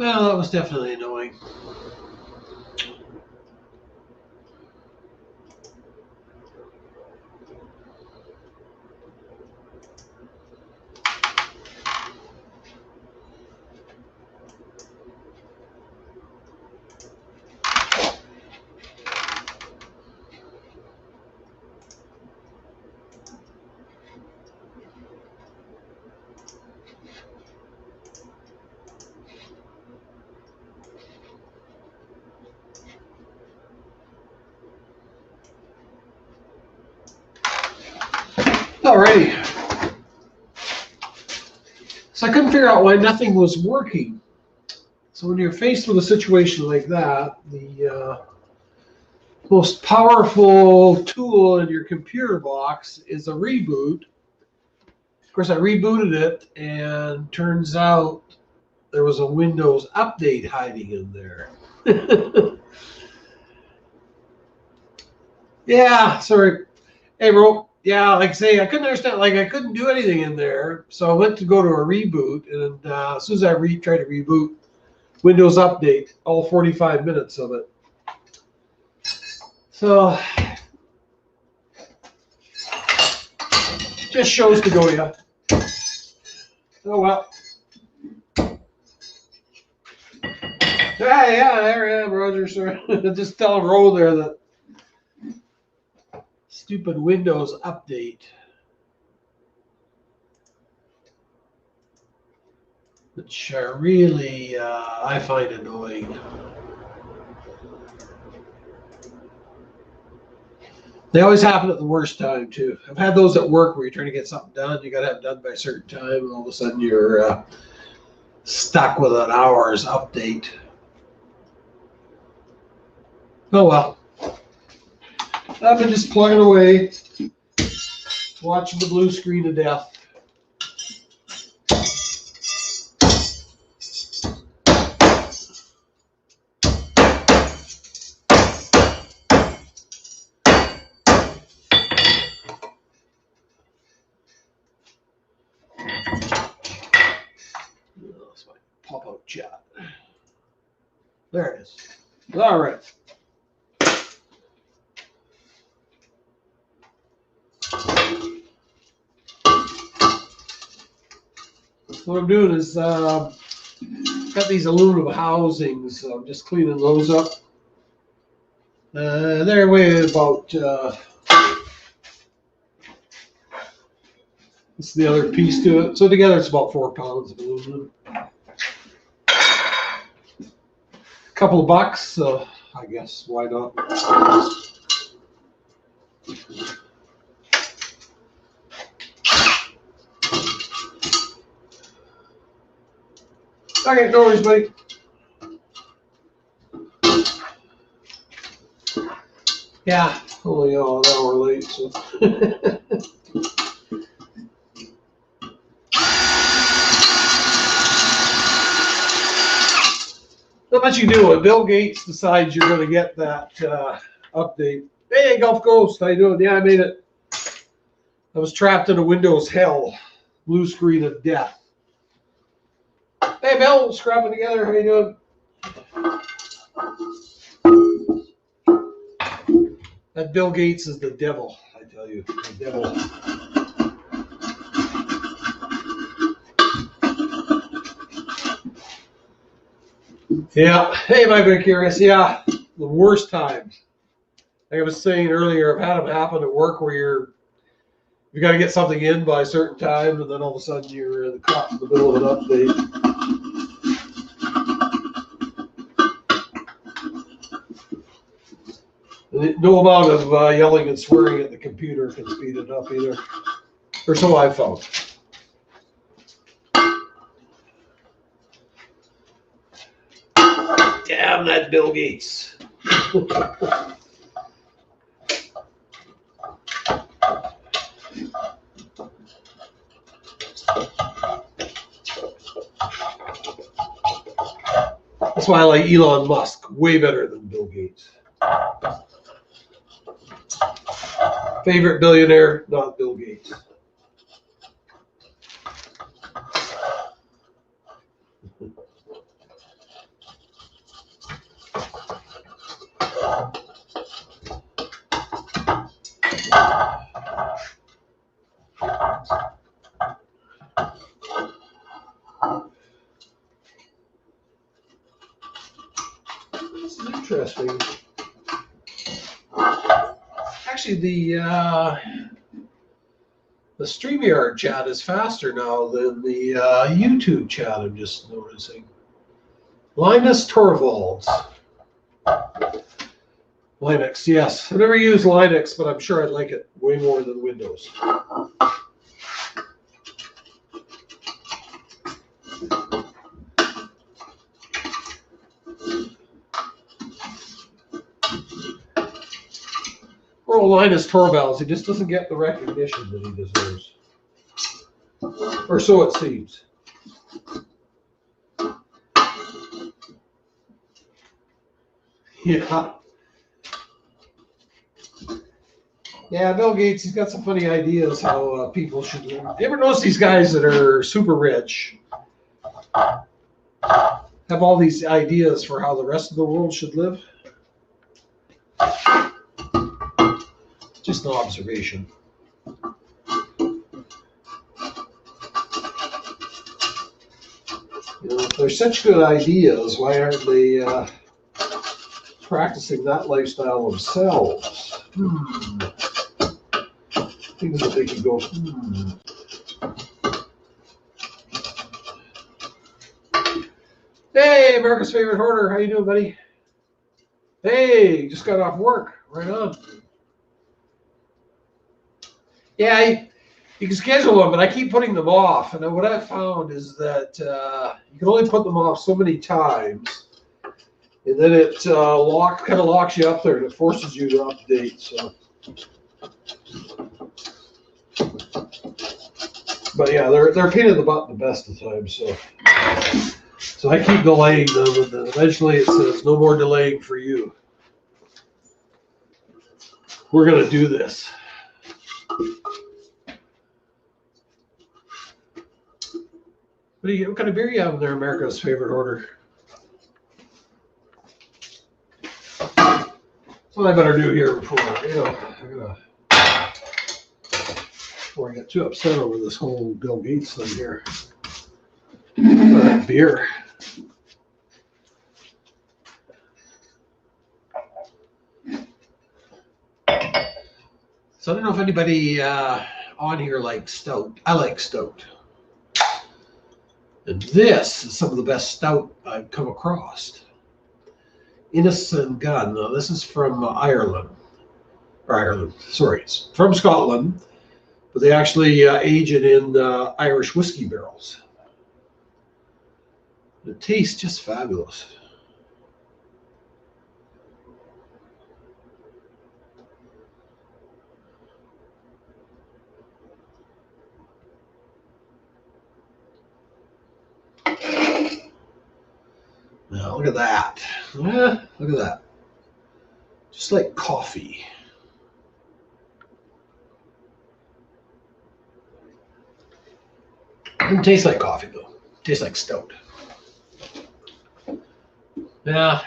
Well, that was definitely annoying. Alrighty. So I couldn't figure out why nothing was working. So when you're faced with a situation like that, the most powerful tool in your computer box is a reboot. Of course, I rebooted it, and turns out there was a Windows update hiding in there. Yeah, sorry. Hey, bro. Yeah, like I say, I couldn't understand. Like I couldn't do anything in there, so I went to go to a reboot, and as soon as I tried to reboot, Windows Update, all 45 minutes of it. So just shows to go, yeah. Oh well. Yeah, there I am, Roger. Sir. Just tell Ro there that stupid Windows Update. Which really I find annoying. They always happen at the worst time too. I've had those at work where you're trying to get something done, you got to have it done by a certain time, and all of a sudden you're stuck with an hour's update. Oh well. I've been just plugging away, watching the blue screen to death. That's my pop-out chat. There it is. All right. What I'm doing is got these aluminum housings, so I'm just cleaning those up. They're weigh about. This is the other piece to it. So together it's about 4 pounds of aluminum. Couple of bucks, so I guess why not? Okay, no worries, buddy. Yeah, only an hour late, so. Not much you do. When Bill Gates decides you're going to get that update. Hey, Gulf Coast, how you doing? Yeah, I made it. I was trapped in a Windows hell. Blue screen of death. Hey, Bill, scrapping together. How you doing? That Bill Gates is the devil, I tell you. The devil. Yeah. Hey, Mike, been curious. Yeah, the worst times. Like I was saying earlier, I've had them happen at work where you got to get something in by a certain time, and then all of a sudden you're caught in the middle of an update. And no amount of yelling and swearing at the computer can speed it up either. Or so I found. Damn that Bill Gates. That's why I like Elon Musk way better than Bill Gates. Favorite billionaire, not Bill Gates. interesting. Actually, the StreamYard chat is faster now than the YouTube chat, I'm just noticing. Linus Torvalds. Linux, yes. I've never used Linux, but I'm sure I'd like it way more than Windows. Poor Linus Torvalds, he just doesn't get the recognition that he deserves. Or so it seems. Yeah. Yeah, Bill Gates, he's got some funny ideas how people should live. You ever notice these guys that are super rich have all these ideas for how the rest of the world should live? Just an observation. You know, if they're such good ideas, why aren't they practicing that lifestyle themselves? Things that they could go, Hey, America's favorite hoarder. How you doing, buddy? Hey, just got off work. Right on. Yeah, you can schedule them, but I keep putting them off. And what I've found is that you can only put them off so many times. And then it kind of locks you up there and it forces you to update. So. But yeah, they're a pain in the butt the best of times. So I keep delaying them, and then eventually it says no more delaying for you. We're gonna do this. What kind of beer you have in there, America's favorite hoarder? What I better do here before I get too upset over this whole Bill Gates thing here. Beer. So I don't know if anybody on here likes stout. I like stout. And this is some of the best stout I've come across. Innocent Gun. Now, this is from Ireland. Sorry, it's from Scotland. But they actually age it in Irish whiskey barrels. It tastes just fabulous. Now, look at that. Yeah, look at that. Just like coffee. Doesn't taste like coffee, though. It tastes like stout. Yeah.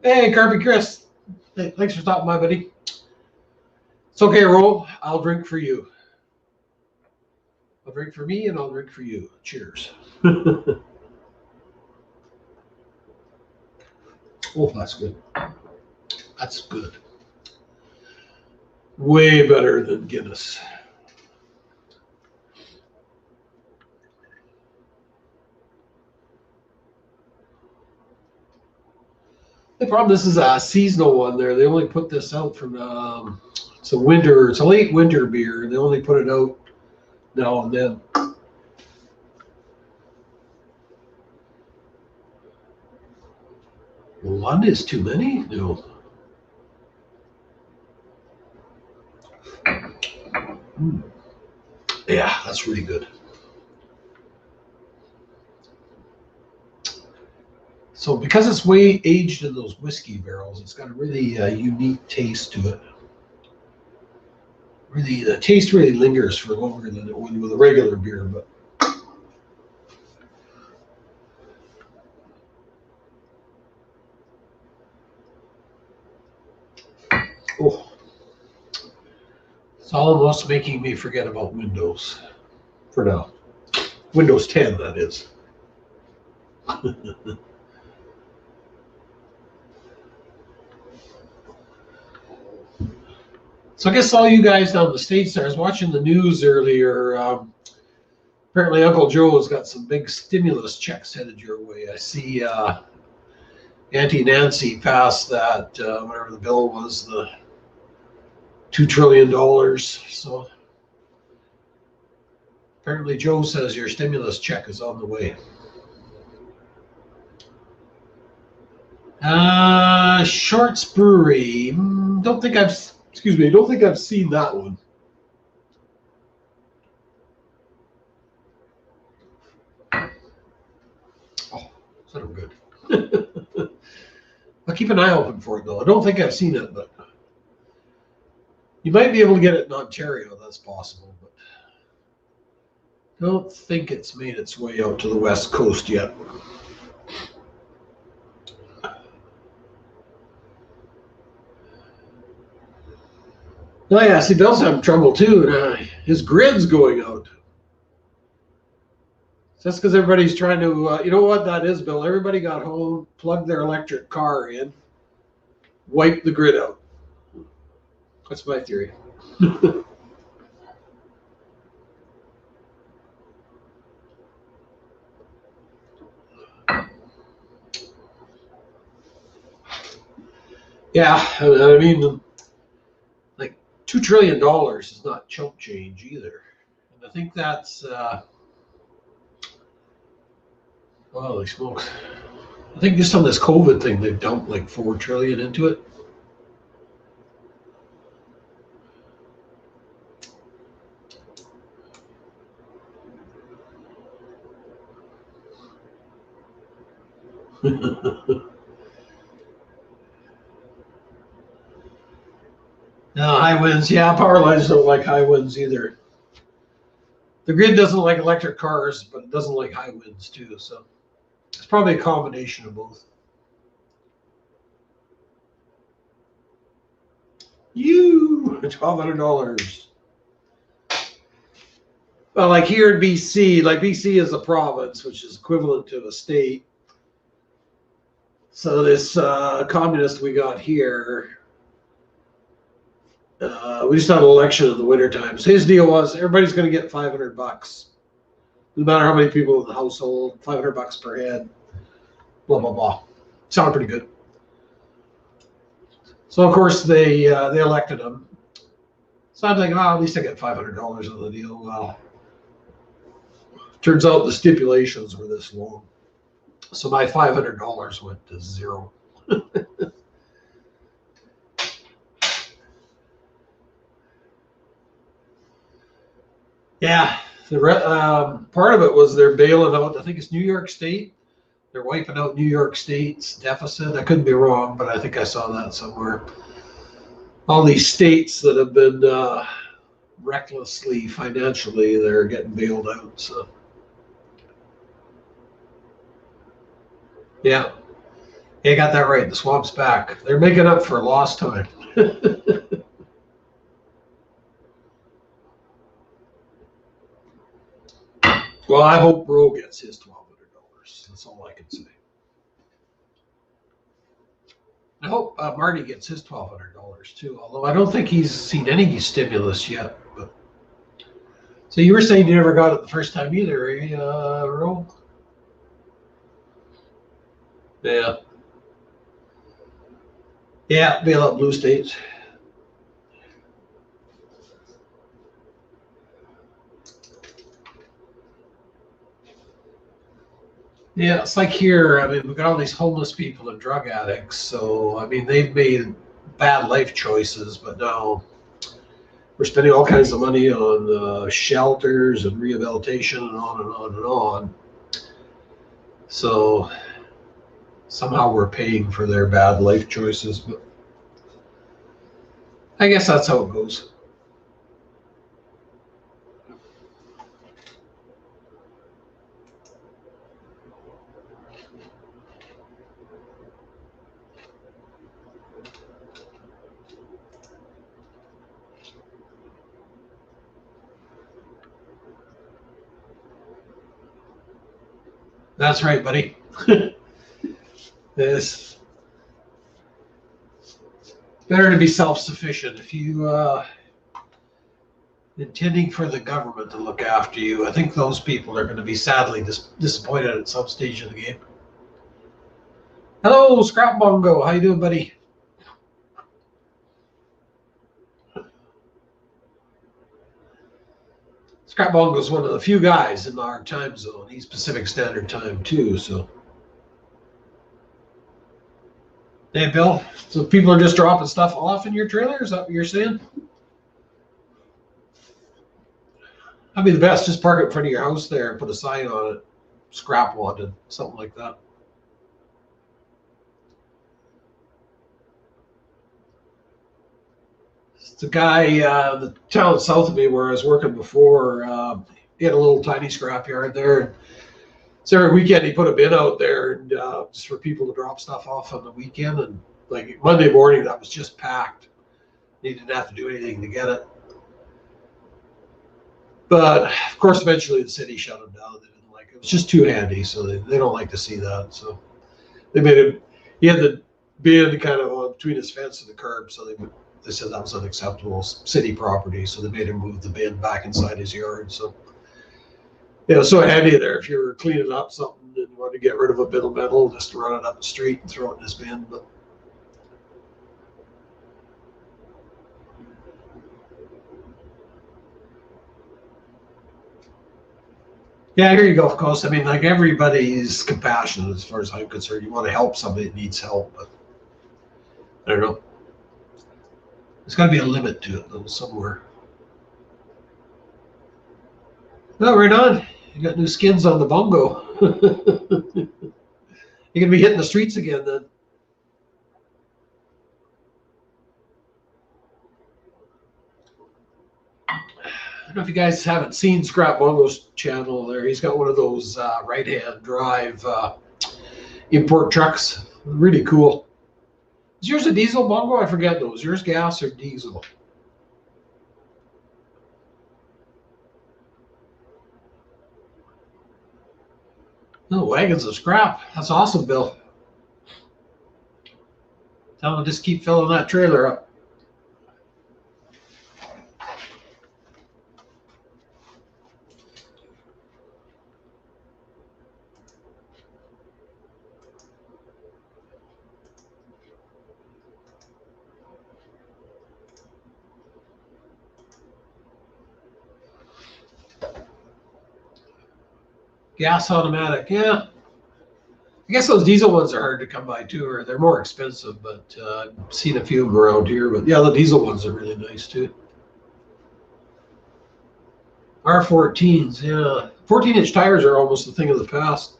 Hey, Carpy Chris. Hey, thanks for stopping by, buddy. It's okay, Ro. I'll drink for you. I'll drink for me, and I'll drink for you. Cheers. Oh, that's good. That's good. Way better than Guinness. The problem, this is a seasonal one there. They only put this out from, it's a late winter beer, and they only put it out now and then. One is too many? No. Yeah, that's really good. So because it's way aged in those whiskey barrels, it's got a really unique taste to it. Really, the taste really lingers for longer than it would with a regular beer. But oh, it's almost making me forget about Windows for now. Windows 10, that is. So I guess all you guys down in the States there, I was watching the news earlier. Apparently Uncle Joe has got some big stimulus checks headed your way. I see Auntie Nancy passed that, whatever the bill was, the $2 trillion. So apparently Joe says your stimulus check is on the way. Shorts Brewery. Don't think I've seen that one. Oh, is that good? I'll keep an eye open for it though. I don't think I've seen it, but you might be able to get it in Ontario. That's possible, but I don't think it's made its way out to the West Coast yet. Oh yeah, see, Bill's having trouble too. His grid's going out. That's because everybody's trying to, you know what that is, Bill? Everybody got home, plugged their electric car in, wiped the grid out. That's my theory. Yeah, I mean, like $2 trillion is not chump change either. And I think that's, holy smokes. I think just on this COVID thing, they've dumped like $4 trillion into it. No, high winds. Yeah, power lines don't like high winds either. The grid doesn't like electric cars, but it doesn't like high winds too. So it's probably a combination of both. $1,200. Well, like here in BC, like BC is a province, which is equivalent to a state. So this communist we got here, we just had an election in the wintertime. So his deal was everybody's going to get $500. No matter how many people in the household, $500 per head, blah, blah, blah. Sounded pretty good. So, of course, they elected him. So I'm thinking, at least I get $500 of the deal. Well, turns out the stipulations were this long. So my $500 went to zero. Yeah, part of it was they're bailing out, I think it's New York State. They're wiping out New York State's deficit. I couldn't be wrong, but I think I saw that somewhere. All these states that have been recklessly financially, they're getting bailed out. So yeah, you got that right. The swamp's back. They're making up for lost time. Well, I hope Bro gets his $1,200. That's all I can say. I hope Marty gets his $1,200 too, although I don't think he's seen any stimulus yet. But so you were saying you never got it the first time either, eh, Ro? Yeah. Yeah, bail out blue states. Yeah, it's like here. I mean, we've got all these homeless people and drug addicts. So, I mean, they've made bad life choices, but now we're spending all kinds of money on shelters and rehabilitation and on and on and on. So somehow we're paying for their bad life choices, but I guess that's how it goes. That's right, buddy. It's Better to be self-sufficient. If you intending for the government to look after you, I think those people are going to be sadly disappointed at some stage of the game. Hello, Scrap Bongo. How you doing, buddy? Scrap Bongo is one of the few guys in our time zone. He's Pacific Standard Time too, so. Hey, Bill. So people are just dropping stuff off in your trailer? Is that what you're saying? That'd be the best. Just park it in front of your house there and put a sign on it. Scrap wanted, something like that. The guy, the town south of me where I was working before, he had a little tiny scrap yard there. So every weekend he put a bin out there and just for people to drop stuff off on the weekend. And like Monday morning, that was just packed. He didn't have to do anything to get it. But of course, eventually the city shut him down. They didn't like it. It was just too handy, so they don't like to see that. So they made him. He had the bin kind of between his fence and the curb, so they said that was unacceptable city property. So they made him move the bin back inside his yard. So yeah, so handy there if you were cleaning up something and you wanted to get rid of a bit of metal, just run it up the street and throw it in his bin. But yeah, here you go, of course. I mean, like everybody's compassionate as far as I'm concerned. You want to help somebody that needs help, but I don't know. There's got to be a limit to it, though, somewhere. No, right on. You got new skins on the Bongo. You're going to be hitting the streets again then. I don't know if you guys haven't seen Scrap Bongo's channel there. He's got one of those right-hand drive import trucks. Really cool. Is yours a diesel, Bongo? I forget those. Yours gas or diesel? No, wagons of scrap. That's awesome, Bill. Tell him to just keep filling that trailer up. Gas automatic, yeah. I guess those diesel ones are hard to come by too, or they're more expensive, but I've seen a few of them around here. But yeah, the diesel ones are really nice too. R14s, yeah. 14-inch tires are almost the thing of the past.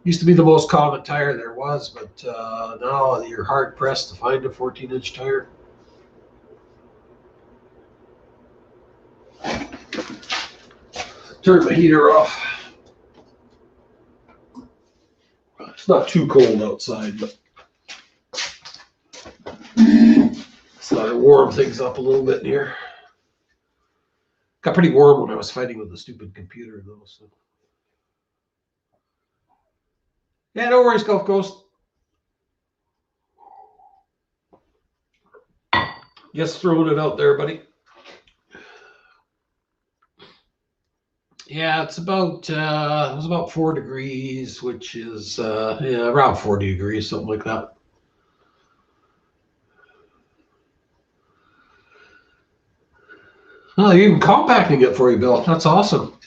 Used to be the most common tire there was, but now you're hard pressed to find a 14-inch tire. Turn the heater off. It's not too cold outside, but so to warm things up a little bit in here. Got pretty warm when I was fighting with the stupid computer, though. So yeah, no worries, Gulf Coast. Just throwing it out there, buddy. Yeah, it's about it was about 4 degrees, which is yeah, around 40 degrees, something like that. Oh, you're even compacting it for you, Bill. That's awesome.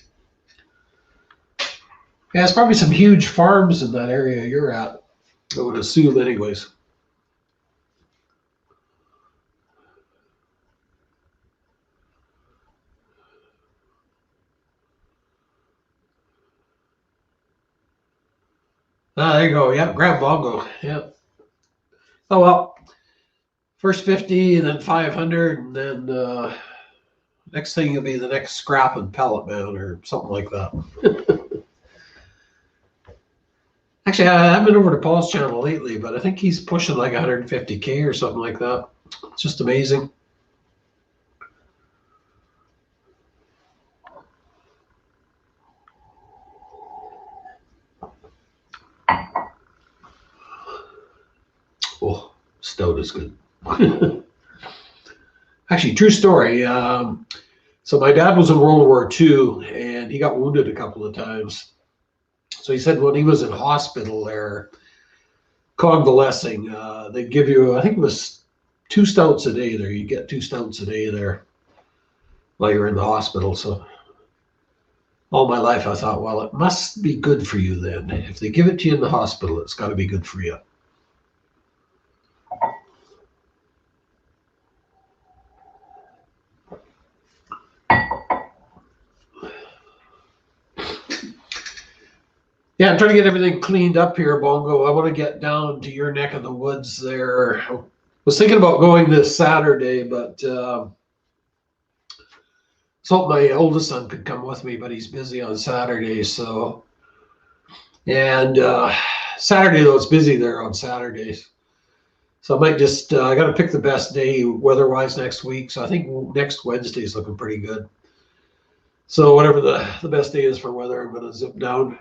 Yeah, it's probably some huge farms in that area you're at, I would assume anyways. Ah, there you go. Yeah, grab Bongo. Yeah. Oh well. First 50 and then 500 and then next thing will be the next scrap and pellet man or something like that. Actually, I haven't been over to Paul's channel lately, but I think he's pushing like 150K or something like that. It's just amazing. Oh, stout is good. Actually, true story. So my dad was in World War II, and he got wounded a couple of times. So he said when he was in hospital there, convalescing, they'd give you, I think it was 2 stouts a day there. You get 2 stouts a day there while you're in the hospital. So all my life I thought, well, it must be good for you then. If they give it to you in the hospital, it's got to be good for you. Yeah, I'm trying to get everything cleaned up here, Bongo. I want to get down to your neck of the woods there. I was thinking about going this Saturday, but so my oldest son could come with me, but he's busy on Saturday. So, and Saturday though, it's busy there on Saturdays. So I might just I got to pick the best day weather-wise next week. So I think next Wednesday is looking pretty good. So whatever the best day is for weather, I'm going to zip down.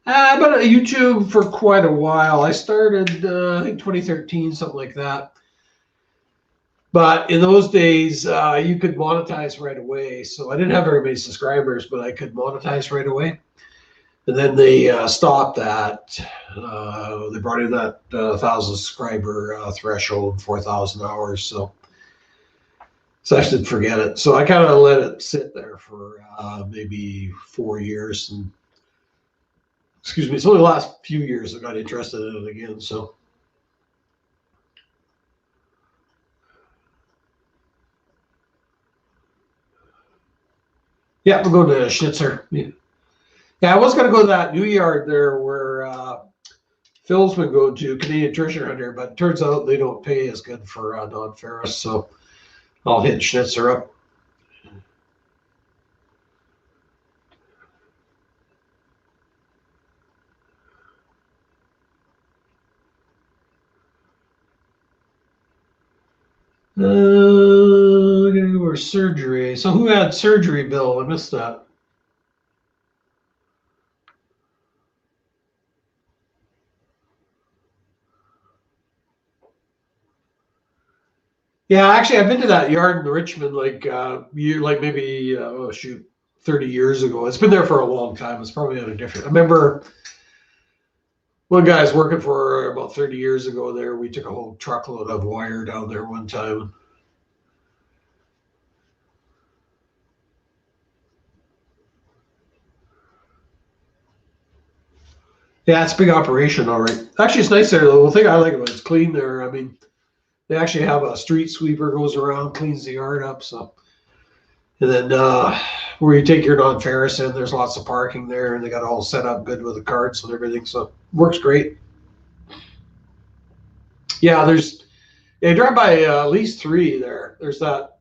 I've been on YouTube for quite a while. I started, I think 2013, something like that. But in those days, you could monetize right away. So I didn't have very many subscribers, but I could monetize right away. And then they stopped that. They brought in that 1,000 subscriber threshold, 4,000 hours. So I should forget it. So I kind of let it sit there for maybe 4 years. And excuse me, it's only the last few years I got interested in it again. So. Yeah, we'll go to Schnitzer. Yeah, I was going to go to that new yard there where Phil's been going to, Canadian Treasure Hunter, but it turns out they don't pay as good for non-ferrous, so I'll hit Schnitzer up. Gonna go over surgery. So who had surgery, Bill? I missed that. Yeah, actually, I've been to that yard in Richmond like maybe 30 years ago. It's been there for a long time. It's probably on a different. I remember one guy I was working for about 30 years ago there. We took a whole truckload of wire down there one time. Yeah, it's a big operation, all right. Actually, it's nice there. The thing I like about it, it's clean there. I mean, they actually have a street sweeper goes around, cleans the yard up. So, and then where you take your non-ferrous in, there's lots of parking there, and they got it all set up good with the carts and everything. So, works great. Yeah, you drive by at least 3 there. There's that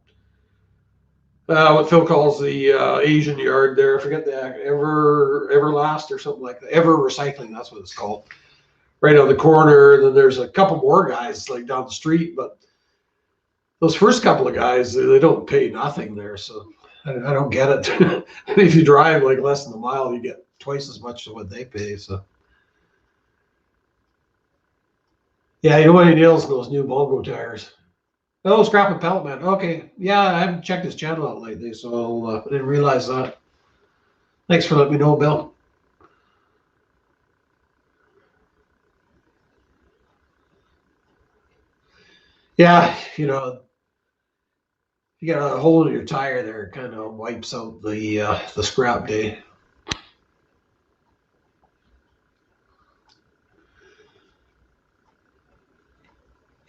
what Phil calls the Asian yard there. I forget the Everlast or something like that. Ever Recycling, that's what it's called. Right on the corner. Then there's a couple more guys like down the street, but those first couple of guys, they don't pay nothing there. So I don't get it. If you drive like less than a mile, you get twice as much as what they pay. So yeah, you know what he nails those new Bongo tires. Oh, Scrap and Pellet Man. Okay. Yeah, I haven't checked his channel out lately, so I didn't realize that. Thanks for letting me know, Bill. Yeah, you get a hole in your tire there, it kind of wipes out the scrap day.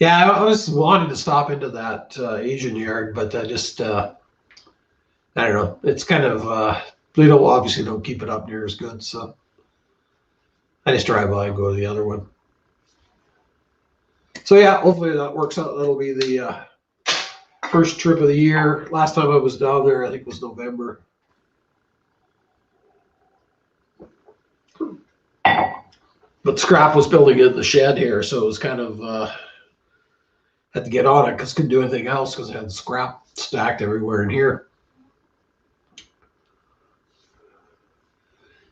Yeah, I was wanting to stop into that Asian yard, but I just I don't know. It's kind of they don't obviously don't keep it up near as good, so I just drive by and go to the other one. So yeah, hopefully that works out. That'll be the first trip of the year. Last time I was down there, I think it was November. But scrap was building in the shed here, so it was kind of had to get on it because couldn't do anything else because I had scrap stacked everywhere in here.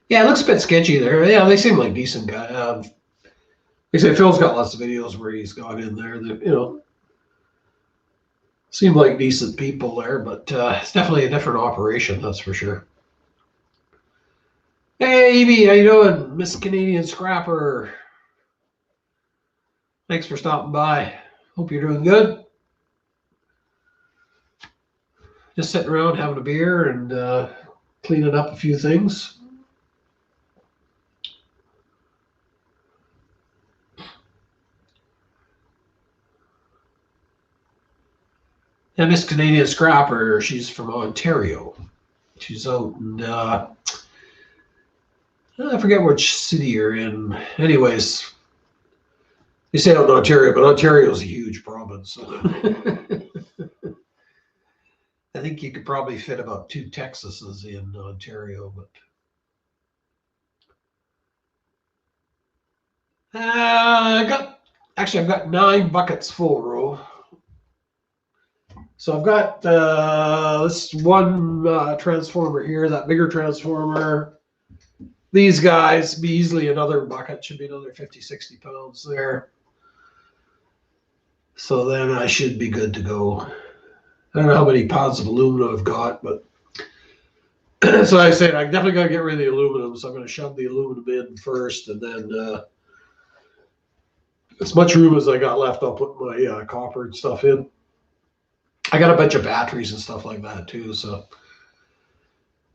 Yeah, it looks a bit sketchy there. Yeah, they seem like decent guys. Like I say, Phil's got lots of videos where he's gone in there that, seem like decent people there, but it's definitely a different operation, that's for sure. Hey, Evie, how you doing? Miss Canadian Scrapper. Thanks for stopping by. Hope you're doing good. Just sitting around having a beer and cleaning up a few things. And Miss Canadian Scrapper, she's from Ontario. She's out in, I forget which city you're in. Anyways, they say out in Ontario, but Ontario is a huge province. So. I think you could probably fit about 2 Texases in Ontario, but I've got 9 buckets full, Ro. So I've got this one transformer here, that bigger transformer. These guys be easily another bucket, should be another 50, 60 pounds there. So then I should be good to go. I don't know how many pounds of aluminum I've got, but so I said I definitely got to get rid of the aluminum. So I'm going to shove the aluminum in first, and then as much room as I got left, I'll put my copper and stuff in. I got a bunch of batteries and stuff like that too. So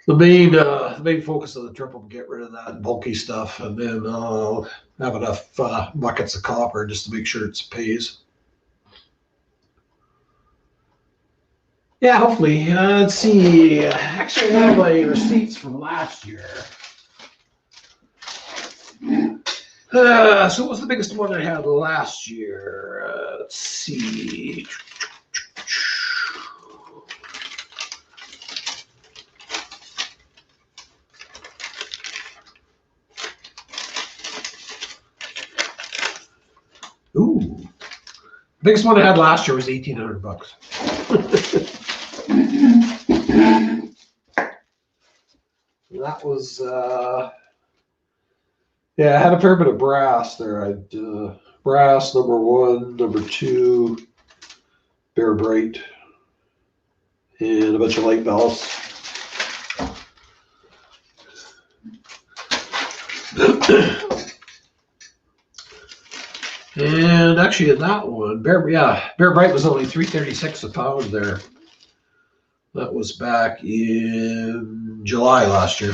the main focus of the trip will get rid of that bulky stuff, and then I'll have enough buckets of copper just to make sure it pays. Yeah, hopefully. Let's see. Actually, I have my receipts from last year. So what was the biggest one I had last year? Let's see. Ooh. The biggest one I had last year was $1,800. That was, yeah, I had a fair bit of brass there. I had brass, number 1, number 2, Bear Bright, and a bunch of light valves. And actually, in that one, Bear Bright was only $3.36 a pound there. That was back in July last year.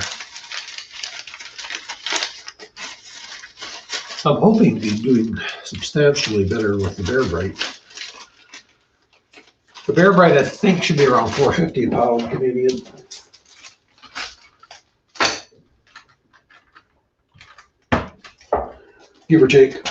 I'm hoping to be doing substantially better with the Bear Bright. The Bear Bright, I think, should be around $4.50 a pound Canadian. Give or take.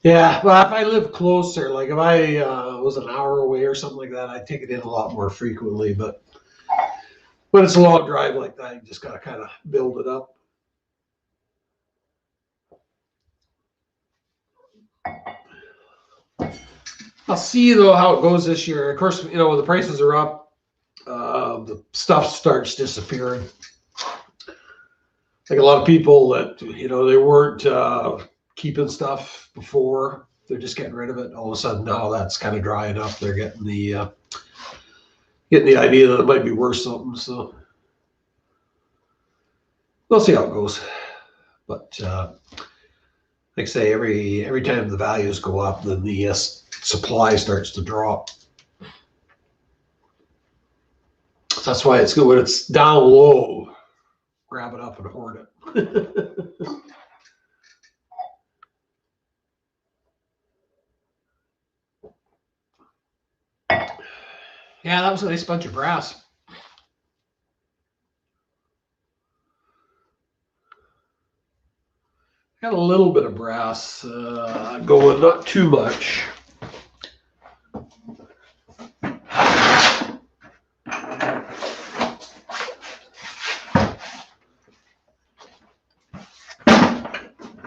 Yeah, well, if I live closer, like if I was an hour away or something like that, I'd take it in a lot more frequently. But when it's a long drive like that, you just got to kind of build it up. I'll see, though, how it goes this year. Of course, when the prices are up, the stuff starts disappearing. Like a lot of people that, they weren't keeping stuff before, they're just getting rid of it. All of a sudden now that's kind of drying up. They're getting the idea that it might be worth something. So we'll see how it goes. But like I say, every time the values go up, then the supply starts to drop. So that's why it's good when it's down low, grab it up and hoard it. Yeah, that was a nice bunch of brass. Got a little bit of brass going, not too much.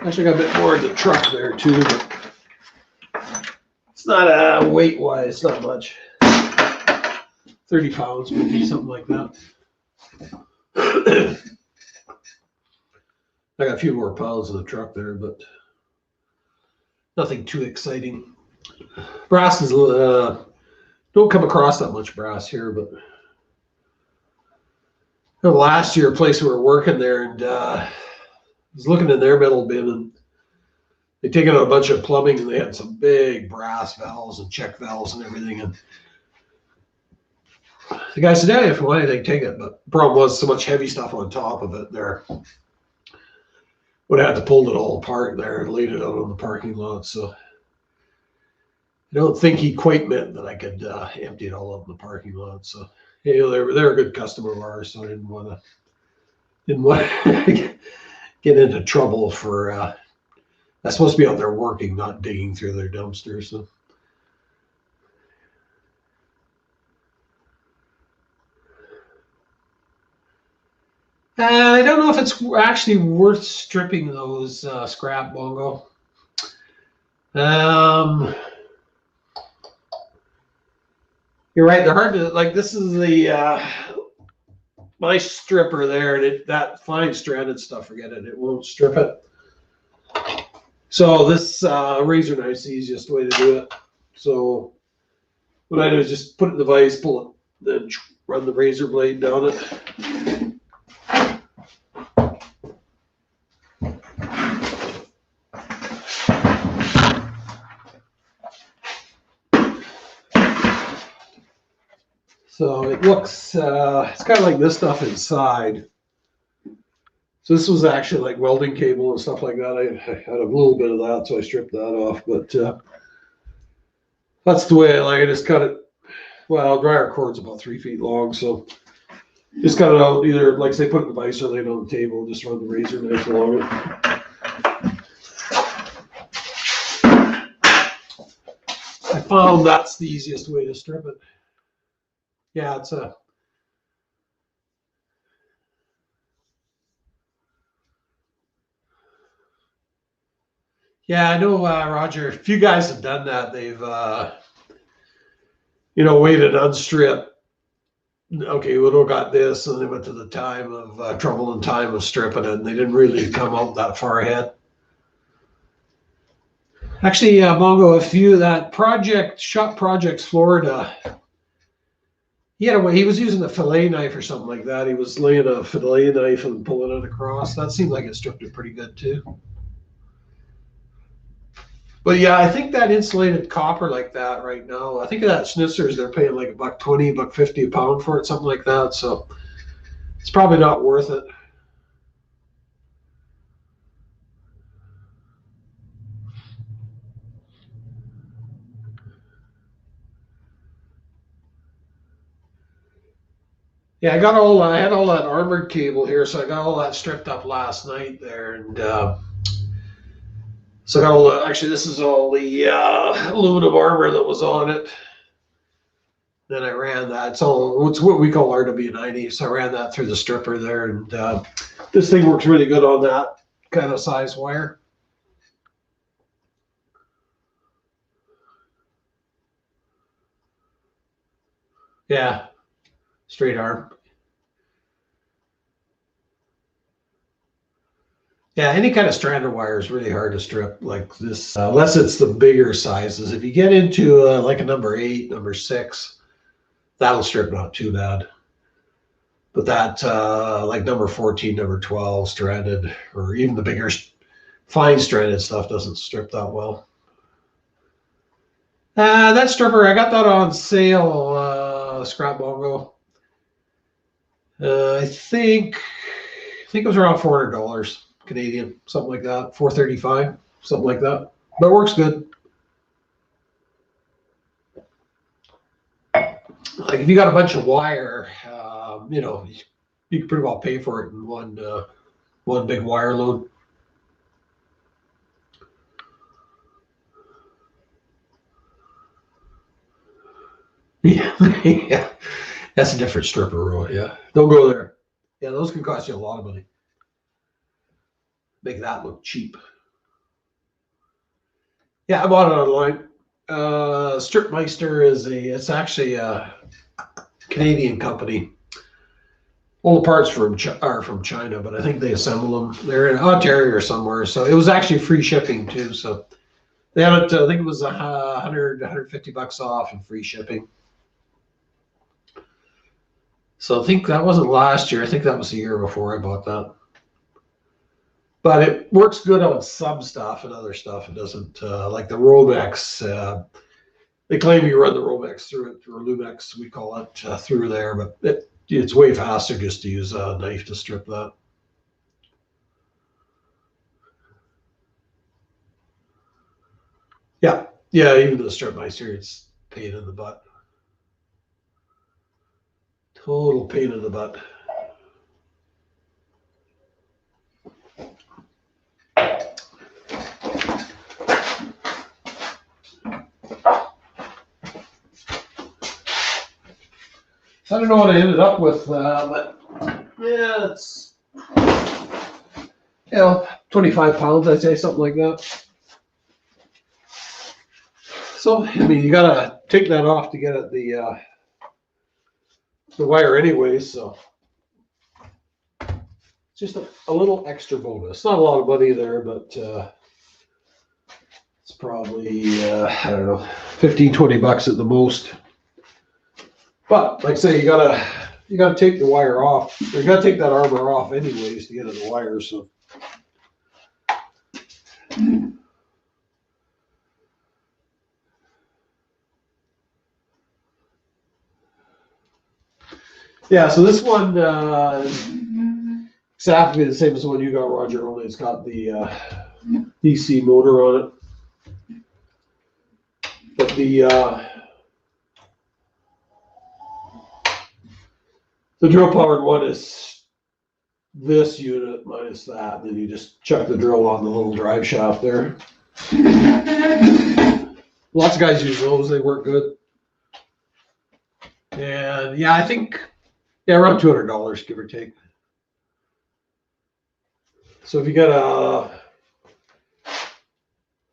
Actually got a bit more in the truck there too, but it's not weight-wise, not much. 30 pounds, maybe something like that. I got a few more pounds in the truck there, but nothing too exciting. Brass is don't come across that much brass here, but last year, a place we were working there, and I was looking in their metal bin, and they taken out a bunch of plumbing, and they had some big brass valves and check valves and everything. And the guy said, "Yeah, if you want anything, take it." But the problem was so much heavy stuff on top of it there. Would have had to pull it all apart there and laid it out on the parking lot. So I don't think he quite meant that I could empty it all out in the parking lot. So they're a good customer of ours, so I didn't want to get into trouble for. That's supposed to be out there working, not digging through their dumpsters. So. I don't know if it's actually worth stripping those scrap, Bongo. You're right. They're hard to like. This is the my stripper there, and that fine stranded stuff. Forget it. It won't strip it. So this razor knife's the easiest way to do it. So what I do is just put it in the vise, pull it, then run the razor blade down it. So it looks, it's kind of like this stuff inside. So this was actually like welding cable and stuff like that. I had a little bit of that, so I stripped that off. But that's the way I like it. Just cut it. Well, dryer cord's about 3 feet long, so just cut it out. Either, like say, put it in the vise or lay it on the table. Just run the razor knife along it. I found that's the easiest way to strip it. Yeah, it's a. Yeah, I know, Roger. A few guys have done that. They've, waited unstrip. Okay, we got this, and they went to the time of trouble and time of stripping it, and they didn't really come out that far ahead. Actually, Mongo, that project, Shop Projects Florida, he was using a fillet knife or something like that. He was laying a fillet knife and pulling it across. That seemed like it stripped it pretty good too. But yeah, I think that insulated copper like that right now, I think that Schnitzer's, they're paying like $1.20, $1.50 a pound for it, something like that. So it's probably not worth it. Yeah, I had all that armored cable here, so I got all that stripped up last night there, and so I got all actually this is all the aluminum armor that was on it. Then I ran that. It's what we call RW90. So I ran that through the stripper there, and this thing works really good on that kind of size wire. Yeah, straight arm. Yeah, any kind of stranded wire is really hard to strip like this, unless it's the bigger sizes. If you get into like a number 8, number 6, that'll strip not too bad. But that like number 14, number 12 stranded, or even the bigger fine stranded stuff doesn't strip that well. That stripper, I got that on sale, Scrap Bongo. I think it was around $400 Canadian, something like that, $435, something like that. But it works good. Like if you got a bunch of wire, you can pretty well pay for it in one big wire load. Yeah, that's a different stripper, Roy. Yeah, don't go there. Yeah, those can cost you a lot of money. Make that look cheap. Yeah, I bought it online. Stripmeister it's actually Canadian company. All the parts are from China, but I think they assemble them. They're in Ontario or somewhere. So it was actually free shipping too. So they had it, I think it was $150 off and free shipping. So I think that wasn't last year. I think that was the year before I bought that. But it works good on some stuff and other stuff. It doesn't, like the Romex. They claim you run the Romex through Lumex, we call it, through there, but it's way faster just to use a knife to strip that. Yeah, even the strip Meister, it's pain in the butt. Total pain in the butt. I don't know what I ended up with, but yeah, it's 25 pounds, I'd say, something like that. So I mean, you gotta take that off to get at the wire anyway. So it's just a little extra bonus. Not a lot of money there, but it's probably I don't know, 15-20 bucks at the most. But like I say, you gotta take the wire off. You gotta take that armor off anyways to get at the wire. So yeah, so this one exactly the same as the one you got, Roger. Only it's got the DC motor on it. But the drill powered one is this unit minus that, and then you just chuck the drill on the little drive shaft there. Lots of guys use those, they work good. And yeah, I think around $200, give or take. So if you got a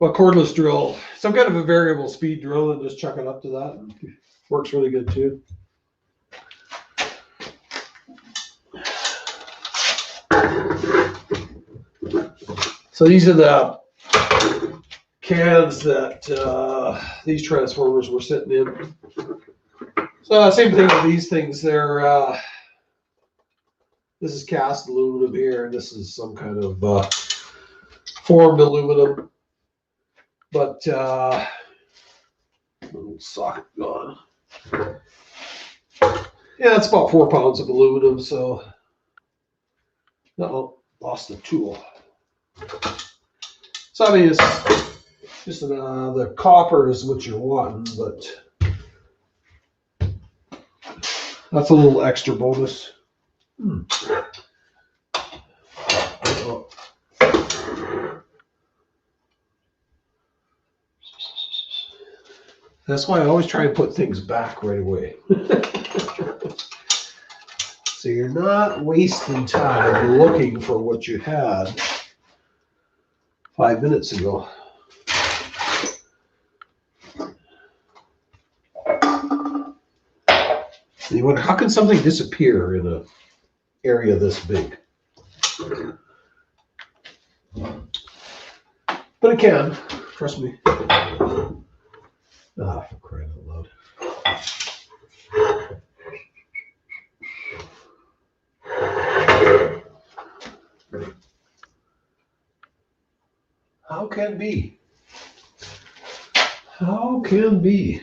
cordless drill, some kind of a variable speed drill, and just chuck it up to that, and it works really good too. So these are the cans that these transformers were sitting in. So same thing with these things. They're this is cast aluminum here, and this is some kind of formed aluminum. But little socket gone. Yeah, it's about 4 pounds of aluminum. So lost the tool. So I mean, it's just the copper is what you're wanting, but that's a little extra bonus. That's why I always try and put things back right away. So you're not wasting time looking for what you had 5 minutes ago. And you wonder, how can something disappear in an area this big? But it can, trust me. Ah, for crying out loud. How can be? How can be?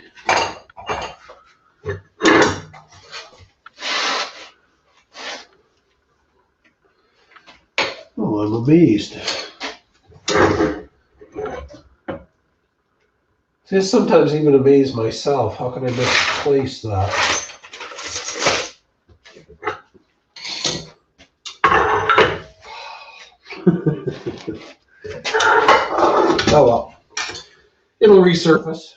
Oh, I'm amazed. See, I sometimes even amaze myself. How can I misplace that? Oh well, it'll resurface.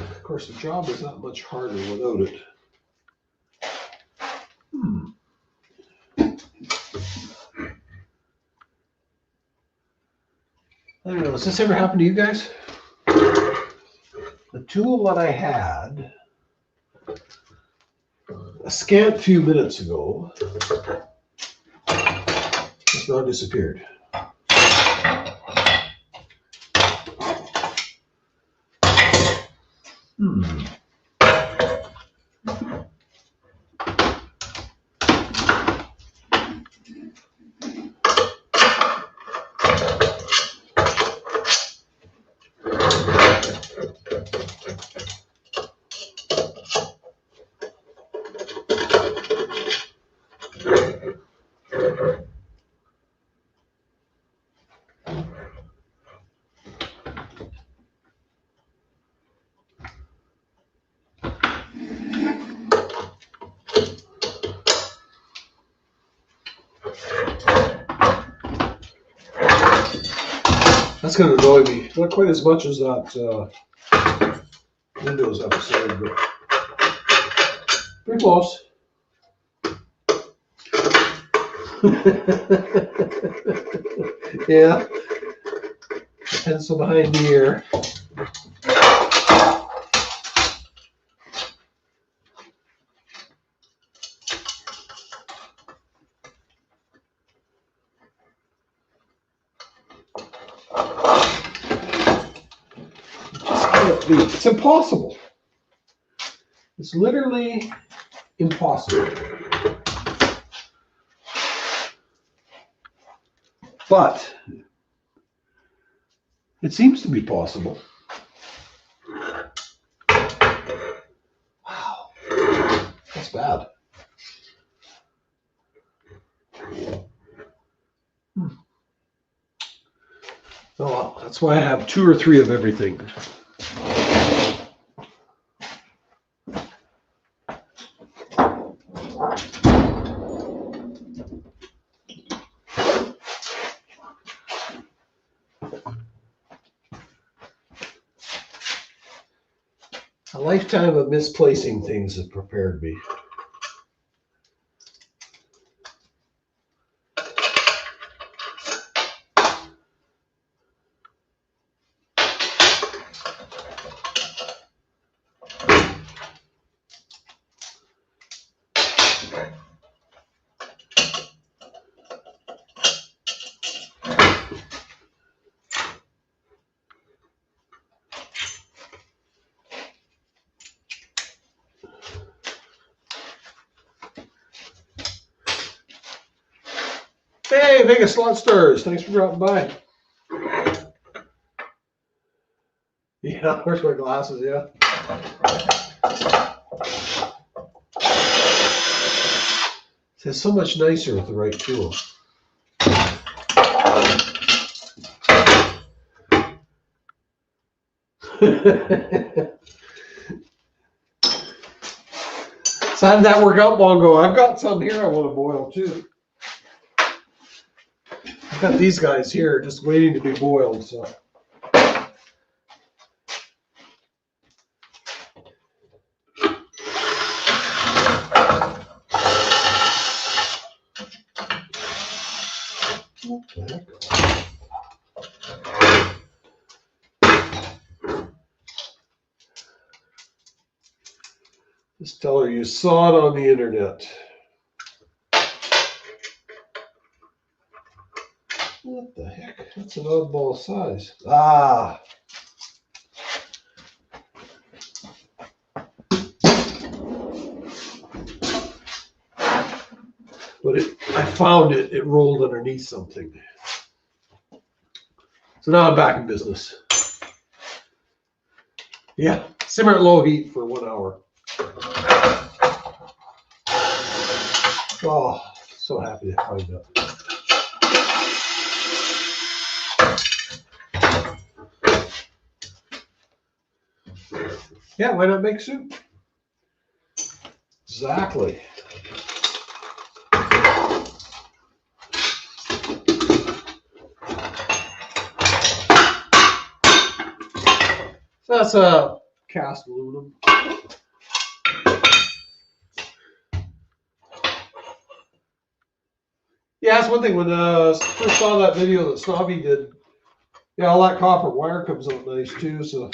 Of course, the job is not much harder without it. I don't know, has this ever happened to you guys? The tool that I had a scant few minutes ago has now disappeared. That's going to annoy me. Not quite as much as that Windows episode, but pretty close. Yeah. The pencil behind the ear. It's impossible. It's literally impossible. But it seems to be possible. Wow. That's bad. Oh, well, that's why I have 2 or 3 of everything. A lifetime of misplacing things has prepared me. Hey, Vegas Slot Stars, thanks for dropping by. Yeah, where's my glasses? Yeah. It's so much nicer with the right tool. So how did that work out, Bongo? I've got some here I want to boil too. I've got these guys here just waiting to be boiled. So. What the heck? Just tell her you saw it on the internet. What the heck? That's an oddball size. Ah. But I found it. It rolled underneath something. So now I'm back in business. Yeah, simmer at low heat for 1 hour. Oh, so happy to find that. Yeah, why not make soup? Exactly. So that's a cast aluminum. Yeah, that's one thing. When I first saw that video that Snobby did Yeah, all that copper wire comes out nice too, so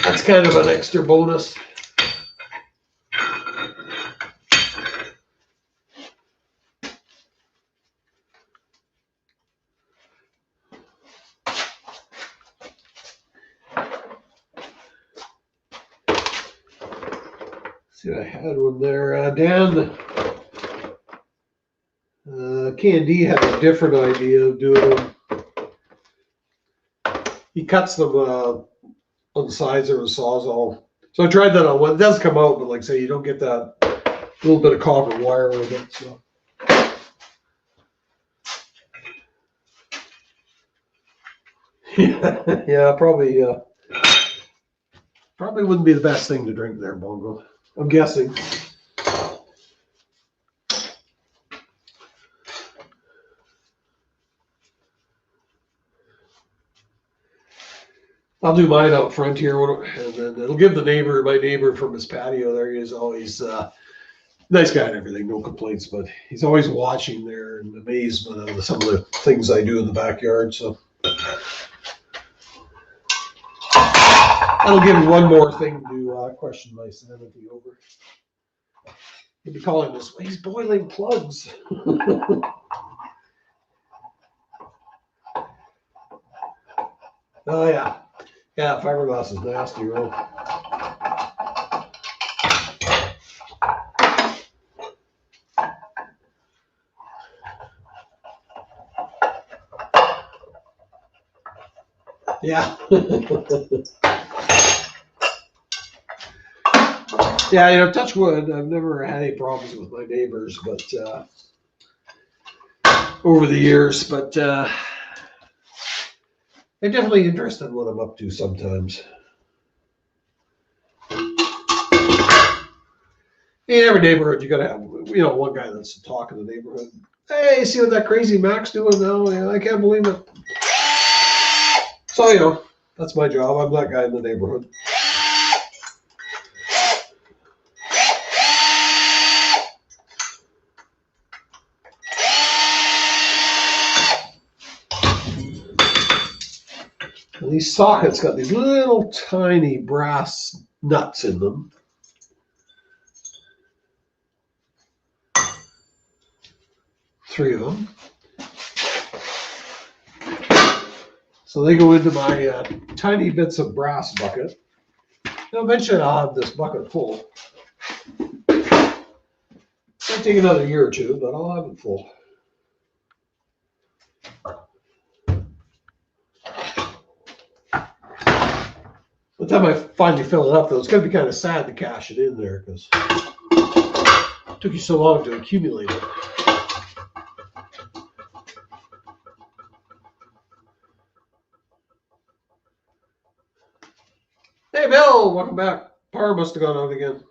that's kind of an extra bonus. See, I had one there. Dan K&D had a different idea of doing them. He cuts them on the sides of the Sawzall. So I tried that on one. It does come out, but like I say, you don't get that little bit of copper wire with it. So. Yeah, probably wouldn't be the best thing to drink there, Bongo. I'm guessing. I'll do mine out front here, and then it'll give my neighbor from his patio there. He's always nice guy and everything, no complaints, but he's always watching there in amazement of some of the things I do in the backyard. So that'll give him one more thing to question my sanity over. He'll be calling this, he's boiling plugs. Oh yeah. Yeah, fiberglass is nasty, right? Yeah. Yeah, touch wood. I've never had any problems with my neighbors, but over the years, but they're definitely interested in what I'm up to sometimes. In every neighborhood, you gotta have, one guy that's the talk of the neighborhood. Hey, see what that crazy Mac's doing now? Yeah, I can't believe it. So, that's my job. I'm that guy in the neighborhood. And these sockets got these little tiny brass nuts in them. Three of them. So they go into my tiny bits of brass bucket. Now eventually I'll have this bucket full. It'll take another year or two, but I'll have it full. By the time I finally fill it up, though, it's going to be kind of sad to cash it in there because it took you so long to accumulate it. Hey, Bill, welcome back. Power must have gone out again.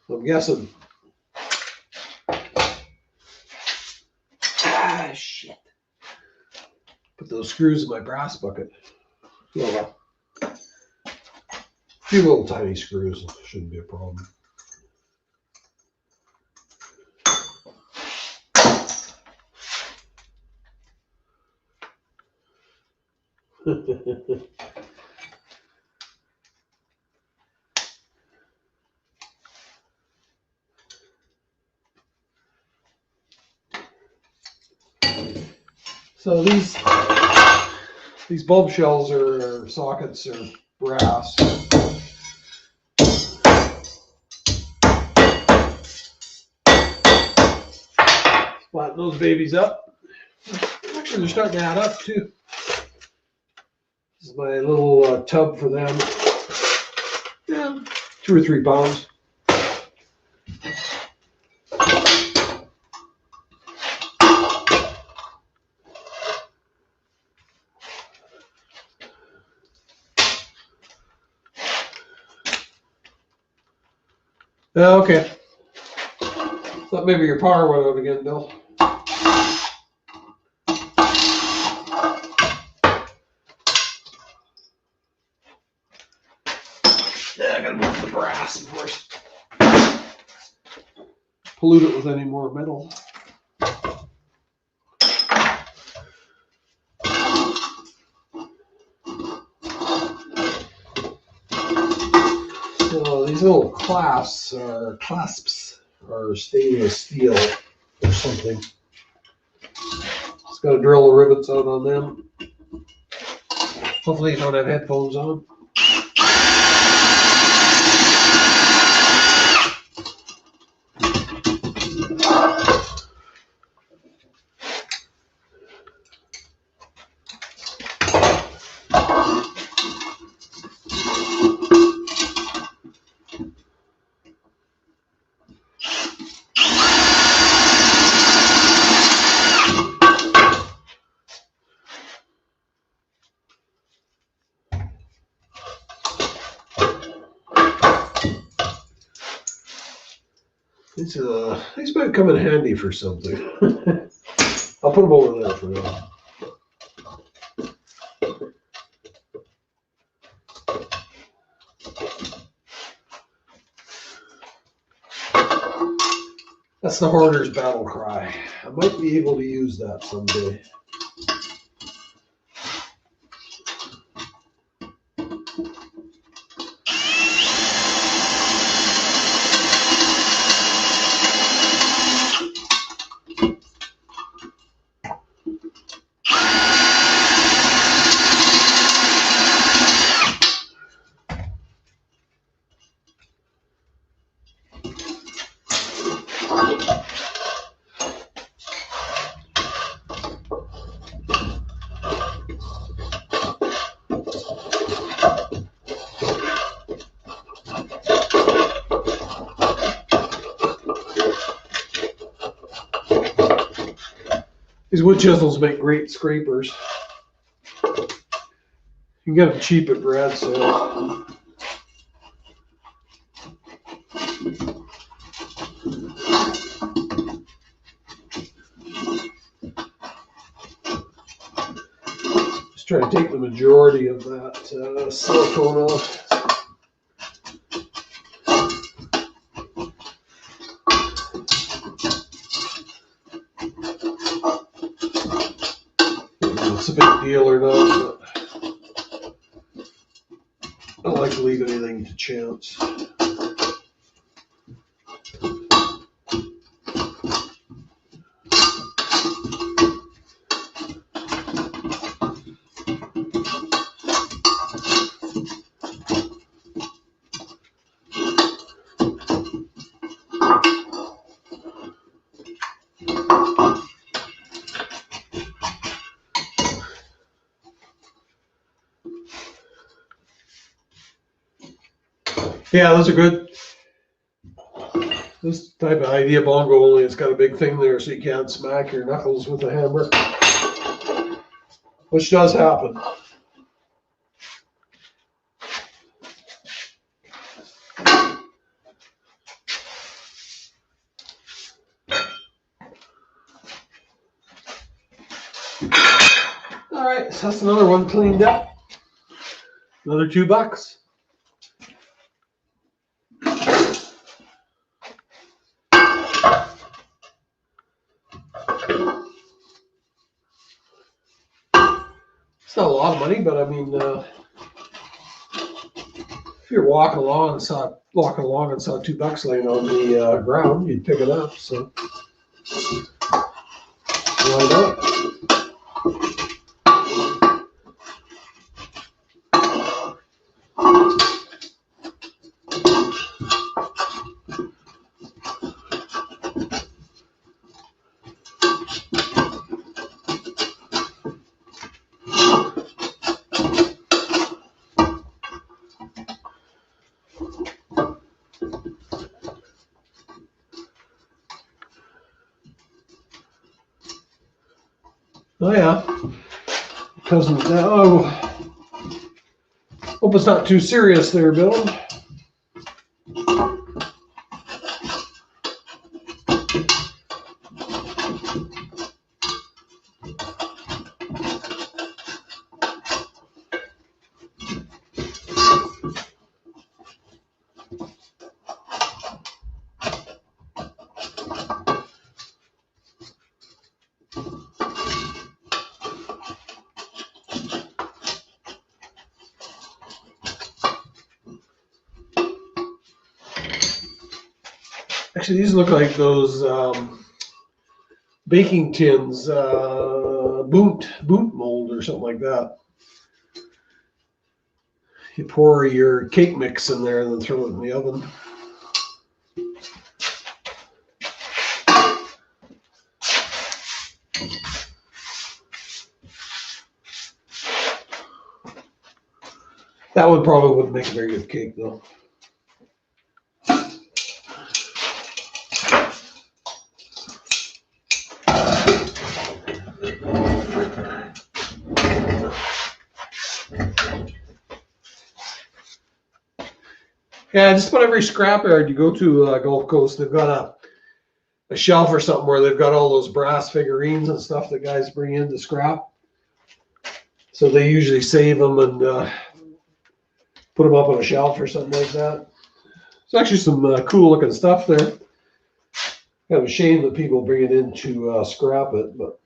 I'm guessing. Ah, shit. Put those screws in my brass bucket. Well, a few little tiny screws shouldn't be a problem. So these bulb shells or sockets are brass. Flatten those babies up. Actually, they're starting to add up too. This is my little tub for them. Yeah, 2 or 3 pounds. Okay. Thought maybe your power went out again, Bill. Yeah, I gotta move the brass, of course. Pollute it with any more metal. these little clasps are stainless steel or something. Just got to drill the rivets out on them. Hopefully you don't have headphones on. These might come in handy for something. I'll put them over there for now. That's the hoarder's battle cry. I might be able to use that someday. These wood chisels make great scrapers. You can get them cheap at garage sales. Just try to take the majority of that silicone off. It's a big deal or not, but I don't like to leave anything to chance. Yeah, those are good. This type of idea bongo only it's got a big thing there so you can't smack your knuckles with a hammer, which does happen. All right, so that's another one cleaned up. Another $2. It's not a lot of money, but I mean, if you're walking along and saw $2 laying on the ground, you'd pick it up. So why not? Oh yeah, cousin. Oh, hope it's not too serious there, Bill. Actually, these look like those baking tins, boot mold or something like that. You pour your cake mix in there and then throw it in the oven. That one probably wouldn't make a very good cake though. Yeah, just about every scrapyard you go to Gulf Coast, they've got a shelf or something where they've got all those brass figurines and stuff that guys bring in to scrap. So they usually save them and put them up on a shelf or something like that. It's actually some cool looking stuff there. Kind of a shame that people bring it in to scrap it, but.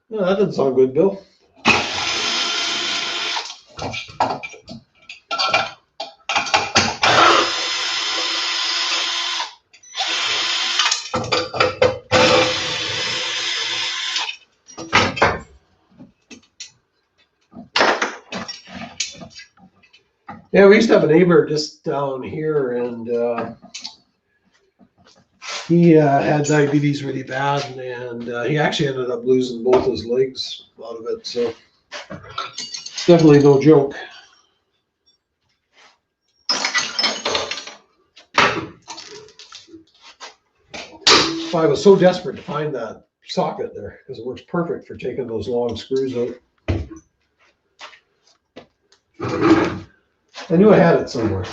No, that doesn't sound good, Bill. Yeah, we used to have a neighbor just down here, and he had diabetes really bad, and he actually ended up losing both his legs out of it. So it's definitely no joke. So I was so desperate to find that socket there because it works perfect for taking those long screws out. I knew I had it somewhere.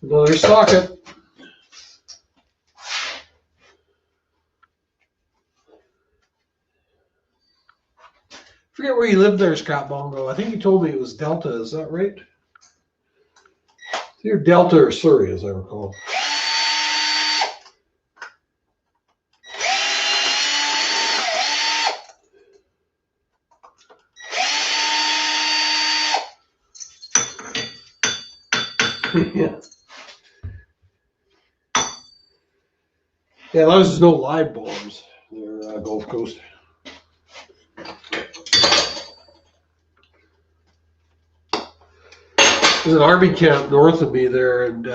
Another socket. Forget where you lived there, Scott Bongo. I think you told me it was Delta. Is that right? It's either Delta or Surrey, as I recall. Yeah. Yeah, there's no live bombs there, Gulf Coast. There's an army camp north of me there, and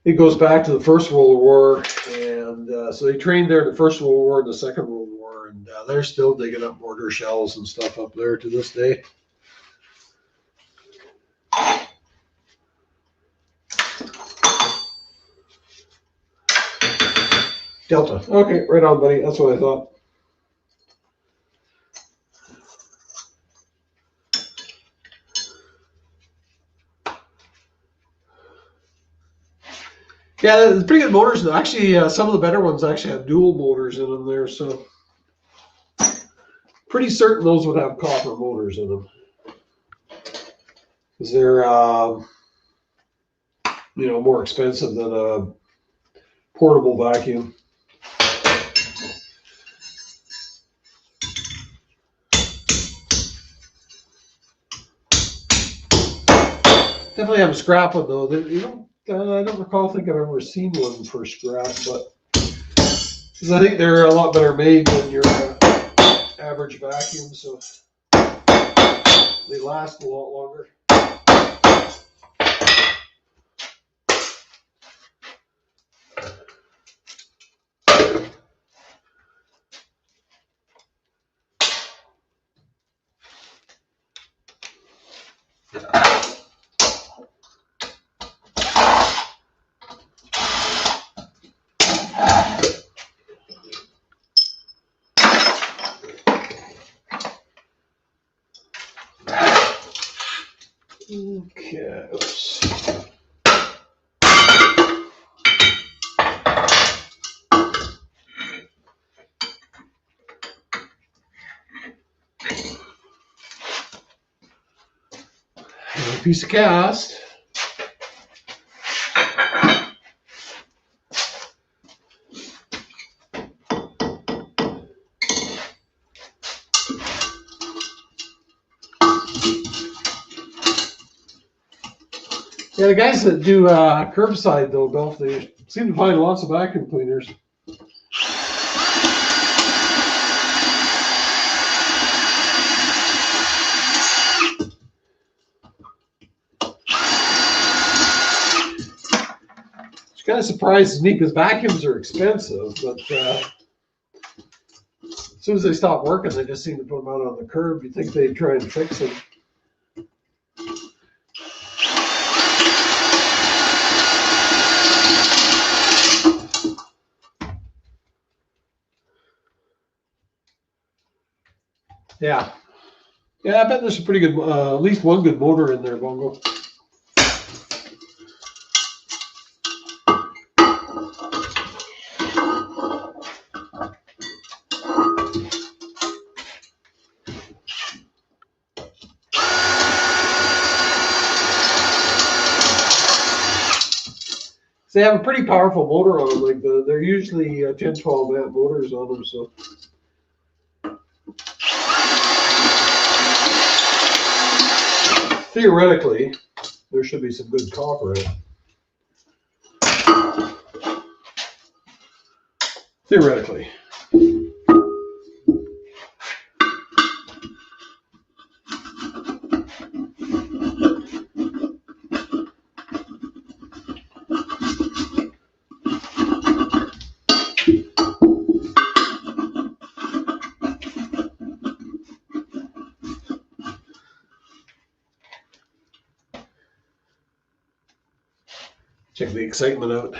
it goes back to the First World War, and so they trained there in the First World War and the Second World War, and they're still digging up mortar shells and stuff up there to this day. Delta. Okay, right on, buddy. That's what I thought. Yeah, the pretty good motors. Actually, some of the better ones actually have dual motors in them there, so pretty certain those would have copper motors in them. Because they're, more expensive than a portable vacuum. Definitely have a scrap one though. I don't recall think I've ever seen one for scrap, but because I think they're a lot better made than your average vacuum, so they last a lot longer. Okay, oops. Another piece of cast. Yeah, the guys that do curbside though, Bill, they seem to find lots of vacuum cleaners. It's kind of surprised me because vacuums are expensive, but as soon as they stop working, they just seem to put them out on the curb. You'd think they'd try and fix them. Yeah. Yeah, I bet there's a pretty good, at least one good motor in there, Bongo. They have a pretty powerful motor on them. Like they're usually 10, 12 amp motors on them. So theoretically, there should be some good copper in it. Theoretically. Check the excitement out.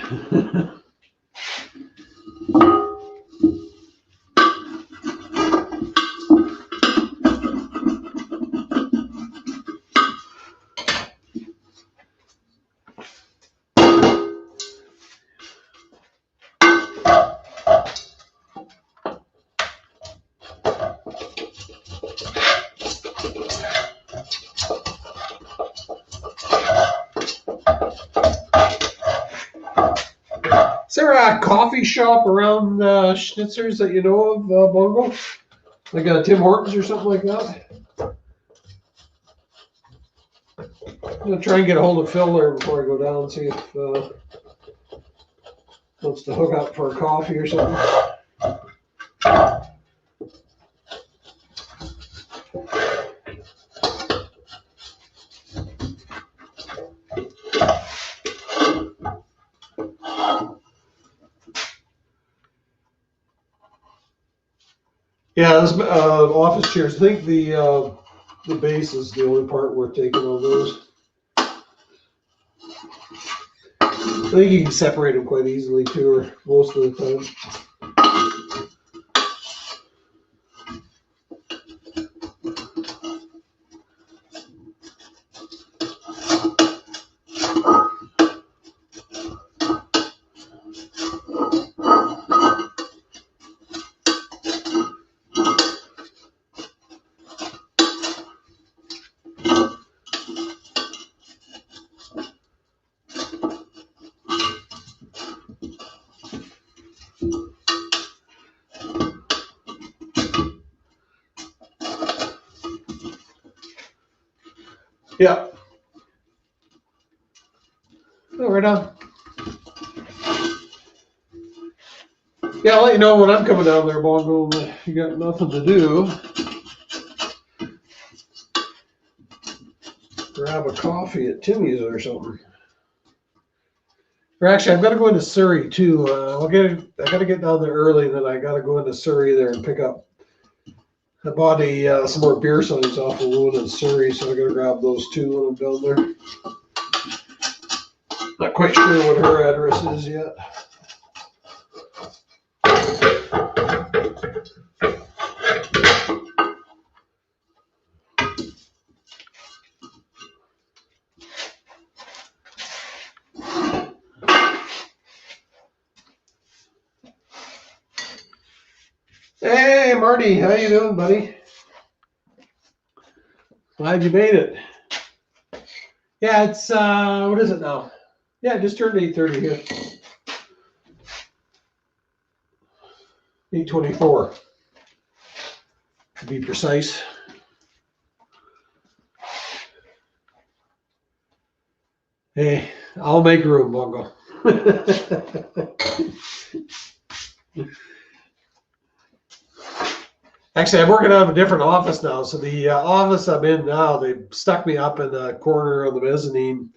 Is there a coffee shop around Schnitzer's that you know of, Bongo? Like Tim Hortons or something like that? I'm going to try and get a hold of Phil there before I go down and see if he wants to hook up for a coffee or something. Yeah, this office chairs. I think the base is the only part we're taking on those. I think you can separate them quite easily too, or most of the time. Yeah. Oh, right on. Yeah, I'll let you know when I'm coming down there, Bongo. If you got nothing to do, grab a coffee at Timmy's or something. Or actually, I've got to go into Surrey too. I got to get down there early, and then I got to go into Surrey there and pick up. I bought some more beer signs off of Loon in Surrey, so I got to grab those too when I'm down there. Not quite sure what her address is yet. Marty, how you doing, buddy? Glad you made it. Yeah, it's what is it now? Yeah, just turned 8:30 here. 8:24 to be precise. Hey, I'll make room, Bungo. Actually, I'm working out of a different office now. So the office I'm in now, they stuck me up in the corner of the mezzanine,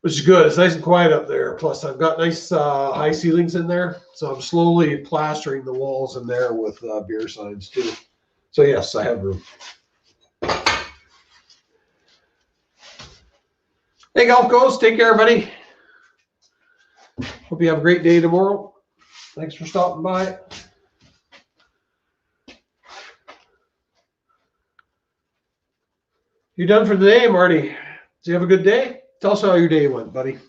which is good. It's nice and quiet up there. Plus, I've got nice high ceilings in there. So I'm slowly plastering the walls in there with beer signs too. So yes, I have room. Hey, Gulf Coast, take care, buddy. Hope you have a great day tomorrow. Thanks for stopping by. You done for the day, Marty? Did you have a good day? Tell us how your day went, buddy.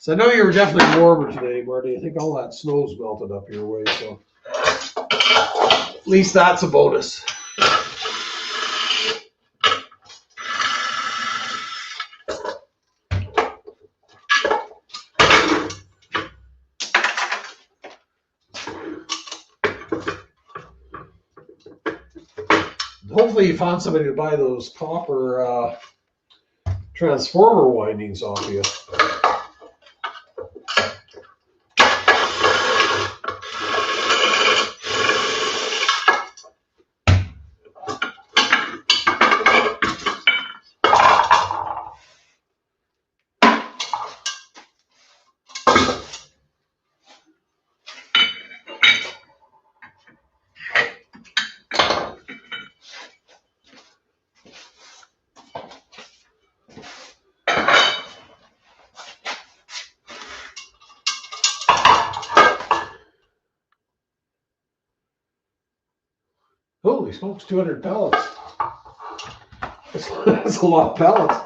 So I know you were definitely warmer today, Marty. I think all that snow's melted up your way, so at least that's a bonus. Hopefully you found somebody to buy those copper transformer windings off you. Holy smokes, 200 pellets. That's a lot of pellets.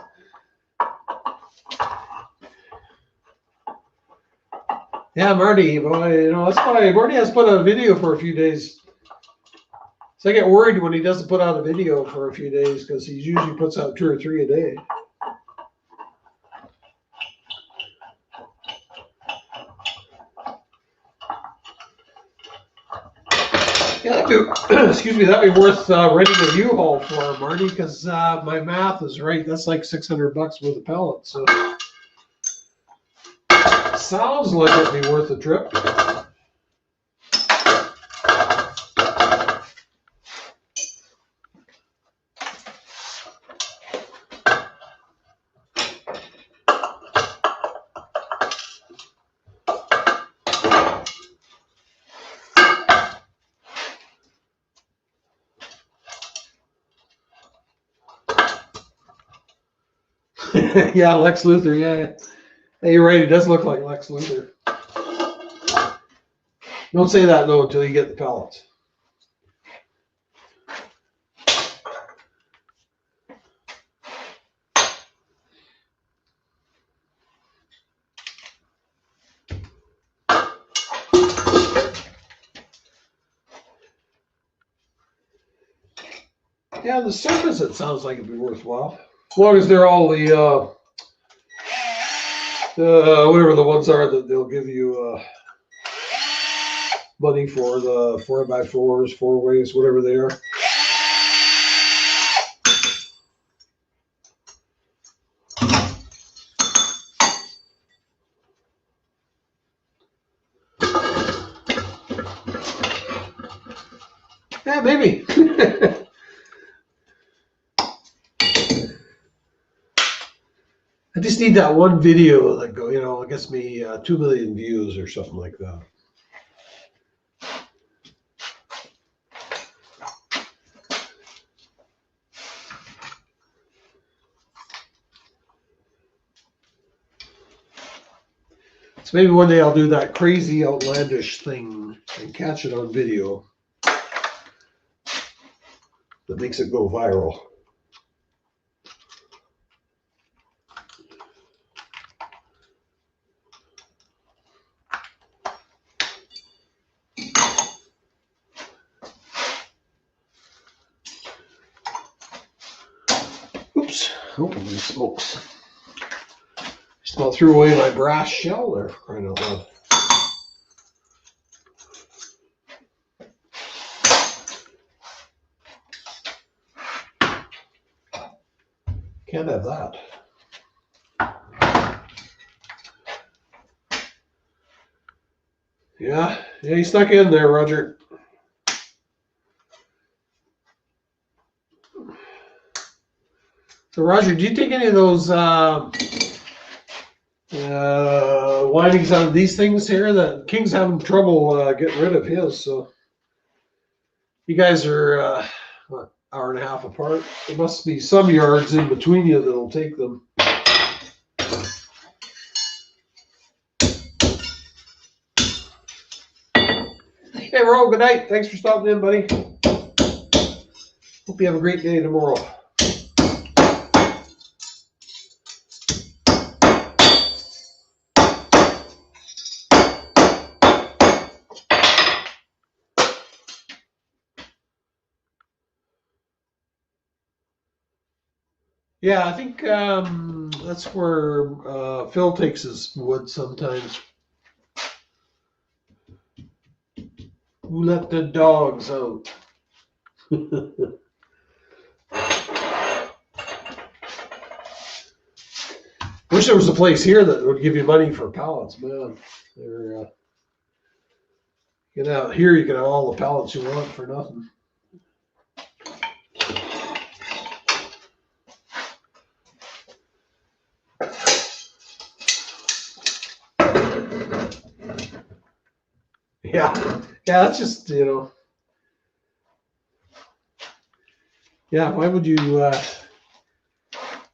Yeah, Marty, boy, you know, that's why Marty has put out a video for a few days. So I get worried when he doesn't put out a video for a few days because he usually puts out 2 or 3 a day. Yeah, excuse me, that'd be worth renting a U-Haul for, Marty, because my math is right. That's like $600 worth of pellets. So sounds like it'd be worth the trip. Yeah, Lex Luthor, yeah. Hey, you're right, it does look like Lex Luthor. Don't say that, though, until you get the pellets. Yeah, the surface, it sounds like it'd be worthwhile. As long as they're all the whatever the ones are that they'll give you money for, the 4x4s, 4-ways, whatever they are. Yeah, maybe. I just need that one video that gets me 2 million views or something like that. So maybe one day I'll do that crazy outlandish thing and catch it on video that makes it go viral. Oops. Oh, holy smokes. Just about threw away my brass shell there. Crying out loud. Can't have that. Yeah, he snuck in there, Roger. So, Roger, do you take any of those windings out of these things here? That King's having trouble getting rid of his. So, you guys are what, hour and a half apart. There must be some yards in between you that'll take them. Hey, Ro, good night. Thanks for stopping in, buddy. Hope you have a great day tomorrow. Yeah, I think that's where Phil takes his wood sometimes. Who let the dogs out? Wish there was a place here that would give you money for pallets, man. They're here you can have all the pallets you want for nothing. Yeah, that's just yeah. Why would you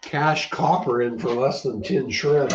cash copper in for less than tin shred?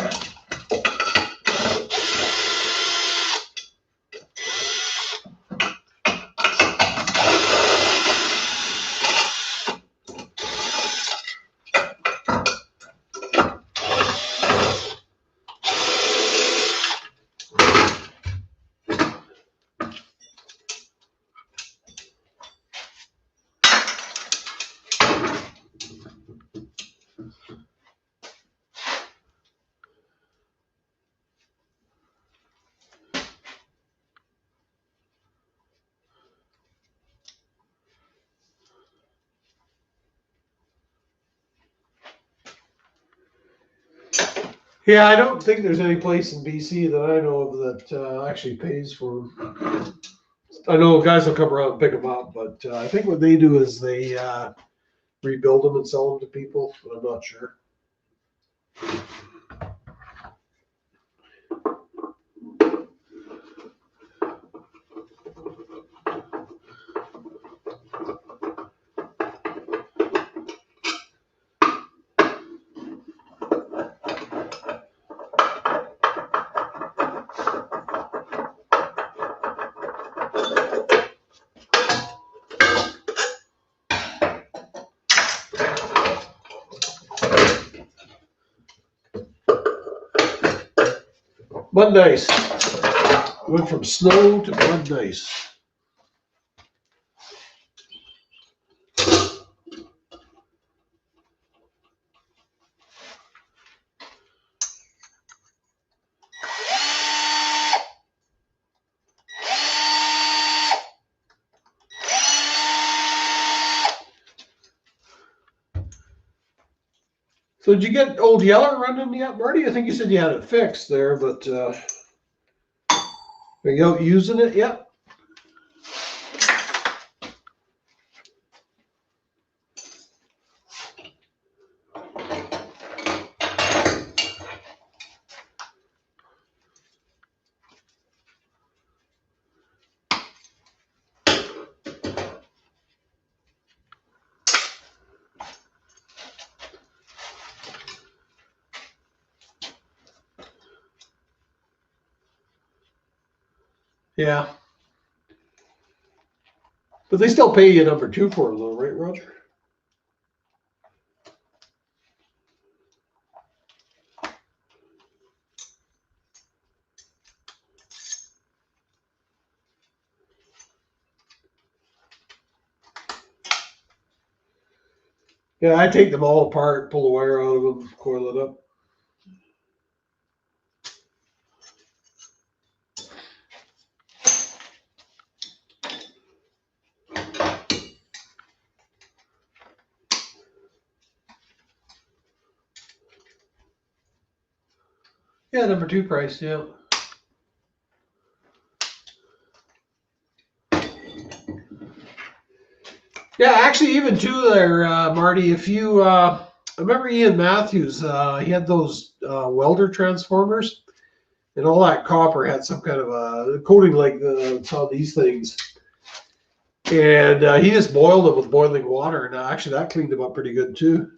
Yeah, I don't think there's any place in BC that I know of that actually pays for them. I know guys will come around and pick them up, but I think what they do is they rebuild them and sell them to people, but I'm not sure. Mud nice. Went from snow to mud nice. So did you get Old Yeller running yet, Marty? I think you said you had it fixed there, but are you out using it yet? Yeah. But they still pay you #2 for them, though, right, Roger? Yeah, I take them all apart, pull the wire out of them, coil it up. Yeah, #2 price, yeah. Yeah, actually, even too there, Marty, if you, I remember Ian Matthews, he had those welder transformers, and all that copper had some kind of a coating like it's on these things. And he just boiled it with boiling water, and actually that cleaned them up pretty good too.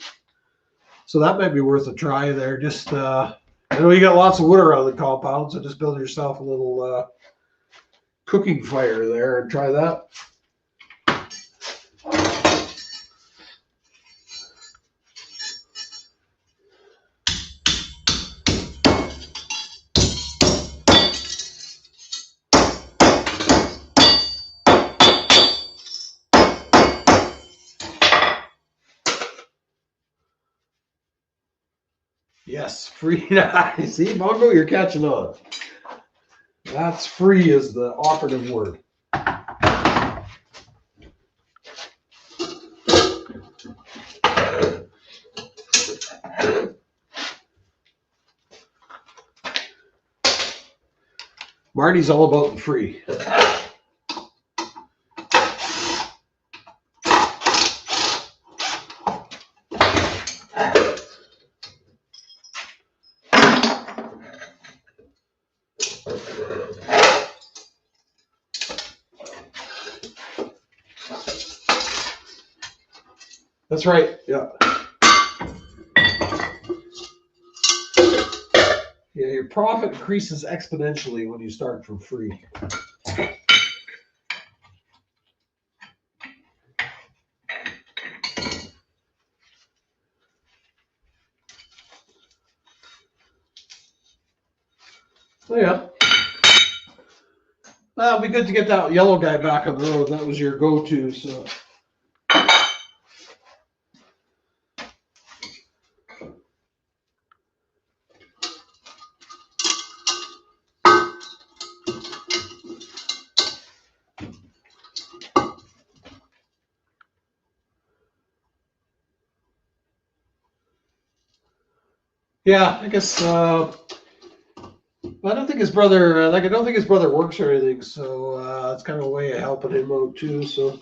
So that might be worth a try there. Just, I know you got lots of wood around the compound, so just build yourself a little cooking fire there and try that. Yes, free. See, Mongo, you're catching on. That's free is the operative word. Marty's all about the free. That's right. Yeah. Yeah, your profit increases exponentially when you start from free. Oh yeah. Well, it'll be good to get that yellow guy back on the road. That was your go-to, so. Yeah, I guess. I don't think his brother, I don't think his brother works or anything, so it's kind of a way of helping him out too. So.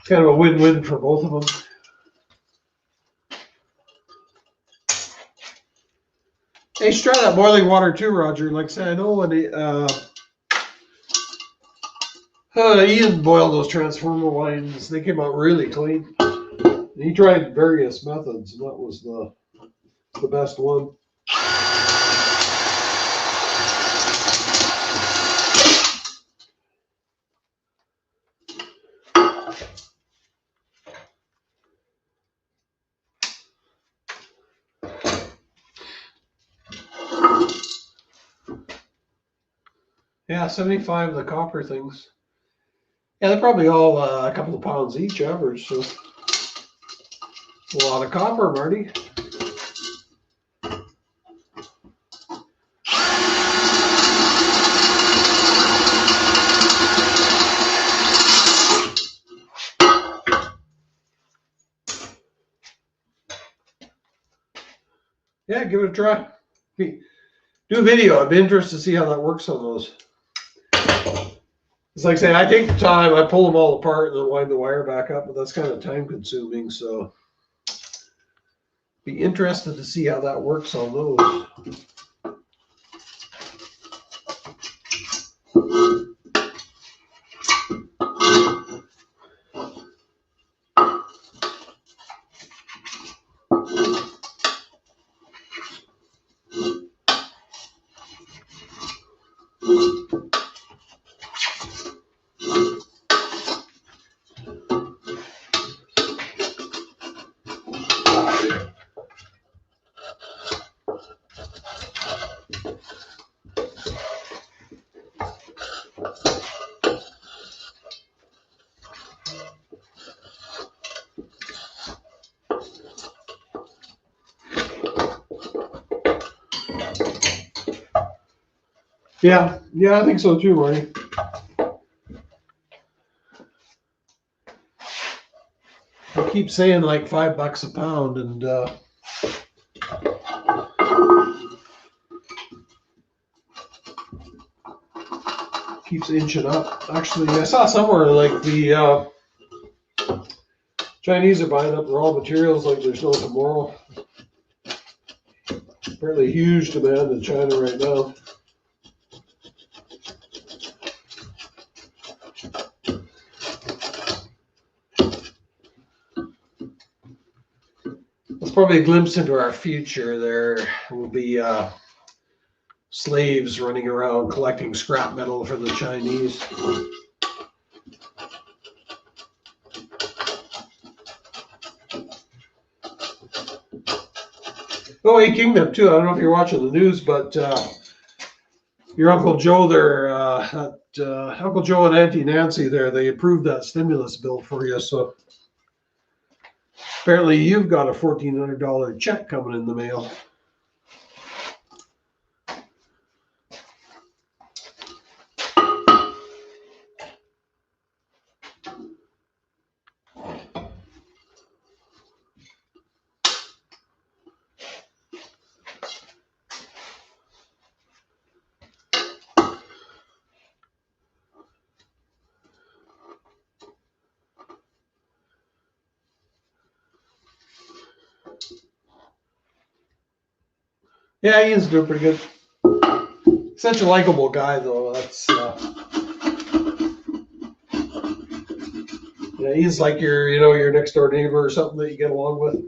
Kind of a win-win for both of them. Hey, you should try that boiling water too, Roger. Like I said, I know when Ian boiled those transformer lines, they came out really clean. He tried various methods, and that was the best one. Yeah, 75 of the copper things. Yeah, they're probably all a couple of pounds each average, so a lot of copper, Marty. Yeah, give it a try. Do a video. I'd be interested to see how that works on those. It's like saying, I take the time, I pull them all apart and then wind the wire back up, but that's kind of time consuming, so. Be interested to see how that works on those. Yeah, I think so too, Marty. I keep saying like $5 a pound, and keeps inching up. Actually, I saw somewhere like the Chinese are buying up raw materials like there's no tomorrow. Apparently, huge demand in China right now. That's probably a glimpse into our future. There will be slaves running around collecting scrap metal for the Chinese. Oh, hey, Kingdom, too. I don't know if you're watching the news, but your Uncle Joe there, Uncle Joe and Auntie Nancy there, they approved that stimulus bill for you. So apparently you've got a $1,400 check coming in the mail. Yeah, Ian's doing pretty good. Such a likable guy, though. That's yeah, he's like your next door neighbor or something that you get along with.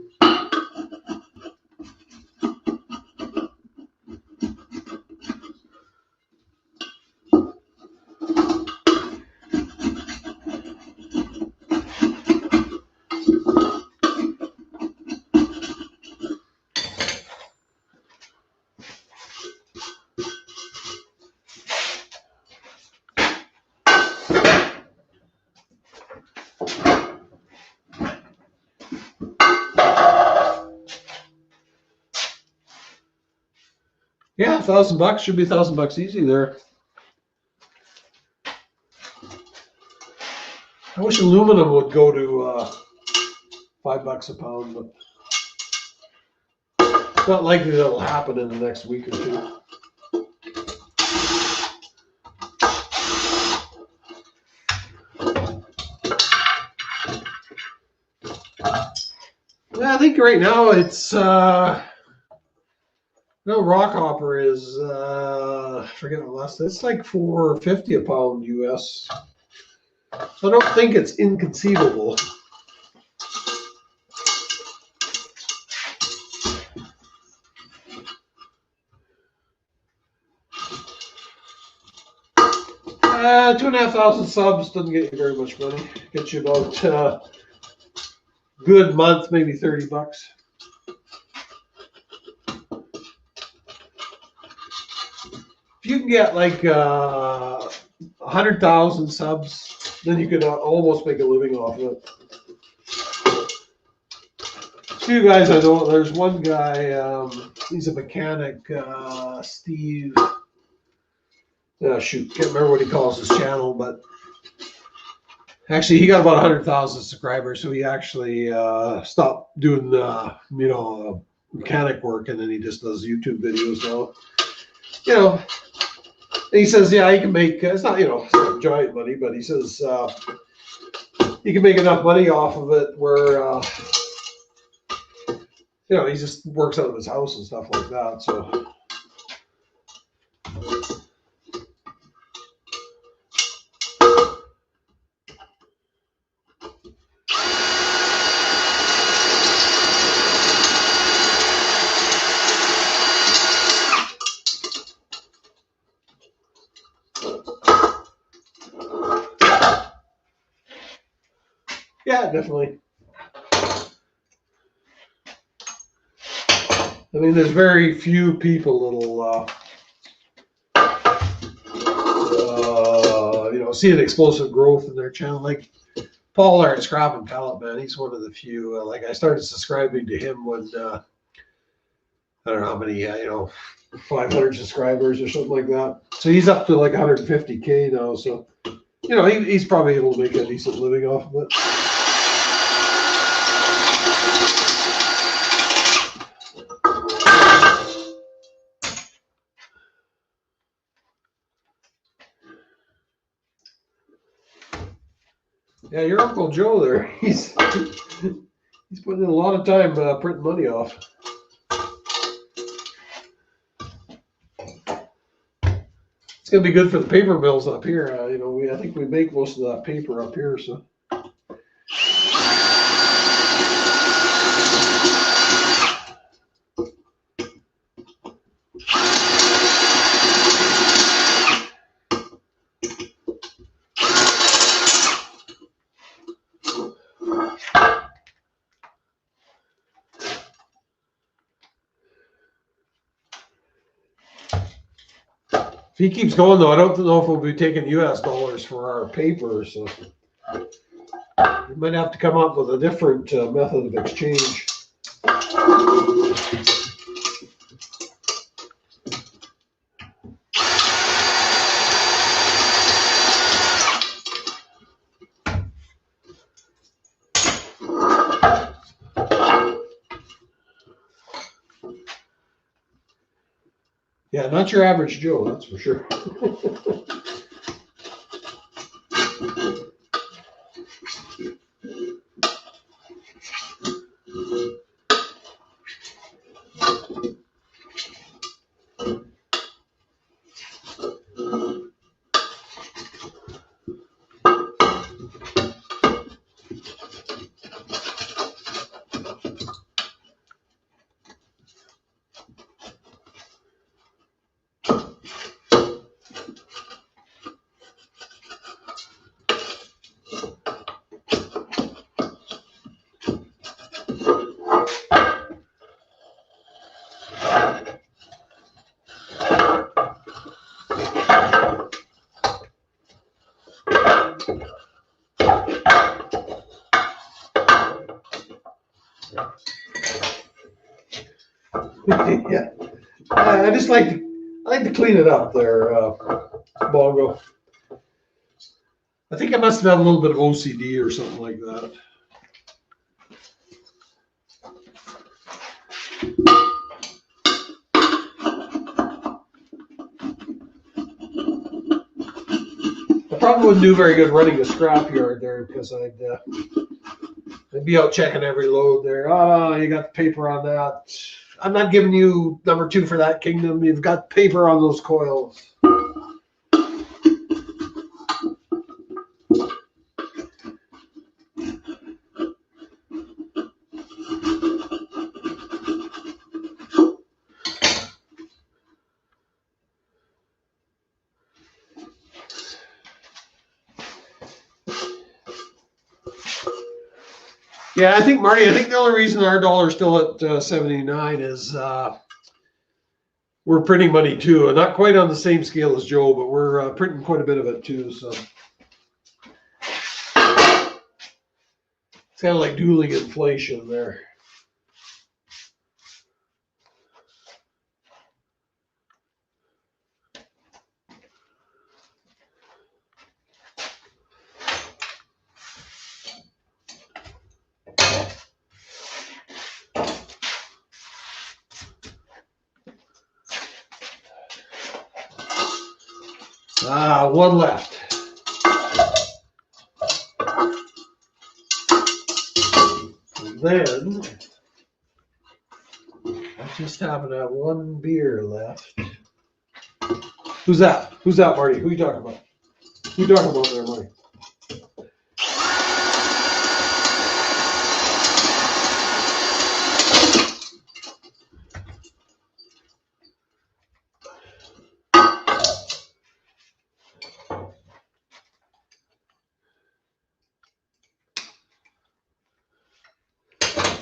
Yeah, $1,000 should be $1,000 easy there. I wish aluminum would go to $5 a pound, but it's not likely that'll happen in the next week or two. Yeah, I think right now it's no, Rockhopper is I forget what last. It's like $4.50 a pound US. So I don't think it's inconceivable. Uh, 2,500 subs doesn't get you very much money. Gets you about good month, maybe $30. If you can get like 100,000 subs, then you could almost make a living off of it. Two guys I know. There's one guy. He's a mechanic. Steve. Shoot, can't remember what he calls his channel, but actually he got about 100,000 subscribers, so he actually stopped doing mechanic work, and then he just does YouTube videos now. And he says, yeah, he can make. It's not it's not giant money, but he says you can make enough money off of it where You know, he just works out of his house and stuff like that. So. Yeah, definitely. I mean, there's very few people that'll, you know, see an explosive growth in their channel. Like Paul there at Scrap and Pallet, man, he's one of the few. Like I started subscribing to him when I don't know how many, you know, 500 subscribers or something like that. So he's up to like 150K now. So you know, he's probably able to make a decent living off of it. Yeah, your Uncle Joe there, he's putting in a lot of time printing money off. It's gonna be good for the paper mills up here. You know, I think we make most of that paper up here, so. If he keeps going, though, I don't know if we'll be taking US dollars for our paper, so we might have to come up with a different method of exchange. Yeah, not your average Joe, that's for sure. Yeah, I just like to clean it up there, Bongo. I think I must have had a little bit of OCD or something like that. I probably wouldn't do very good running a scrapyard there because I'd be out checking every load there. Oh, you got the paper on that. I'm not giving you number 2 for that Kingdom. You've got paper on those coils. Yeah, I think, Marty, the only reason our dollar is still at 79 is we're printing money too. Not quite on the same scale as Joe, but we're printing quite a bit of it too. So it's kind of like dueling inflation there. One left. And then Just happen to have one beer left. Who's that? Who's that, Marty? Who are you talking about? Who are you talking about there, Marty?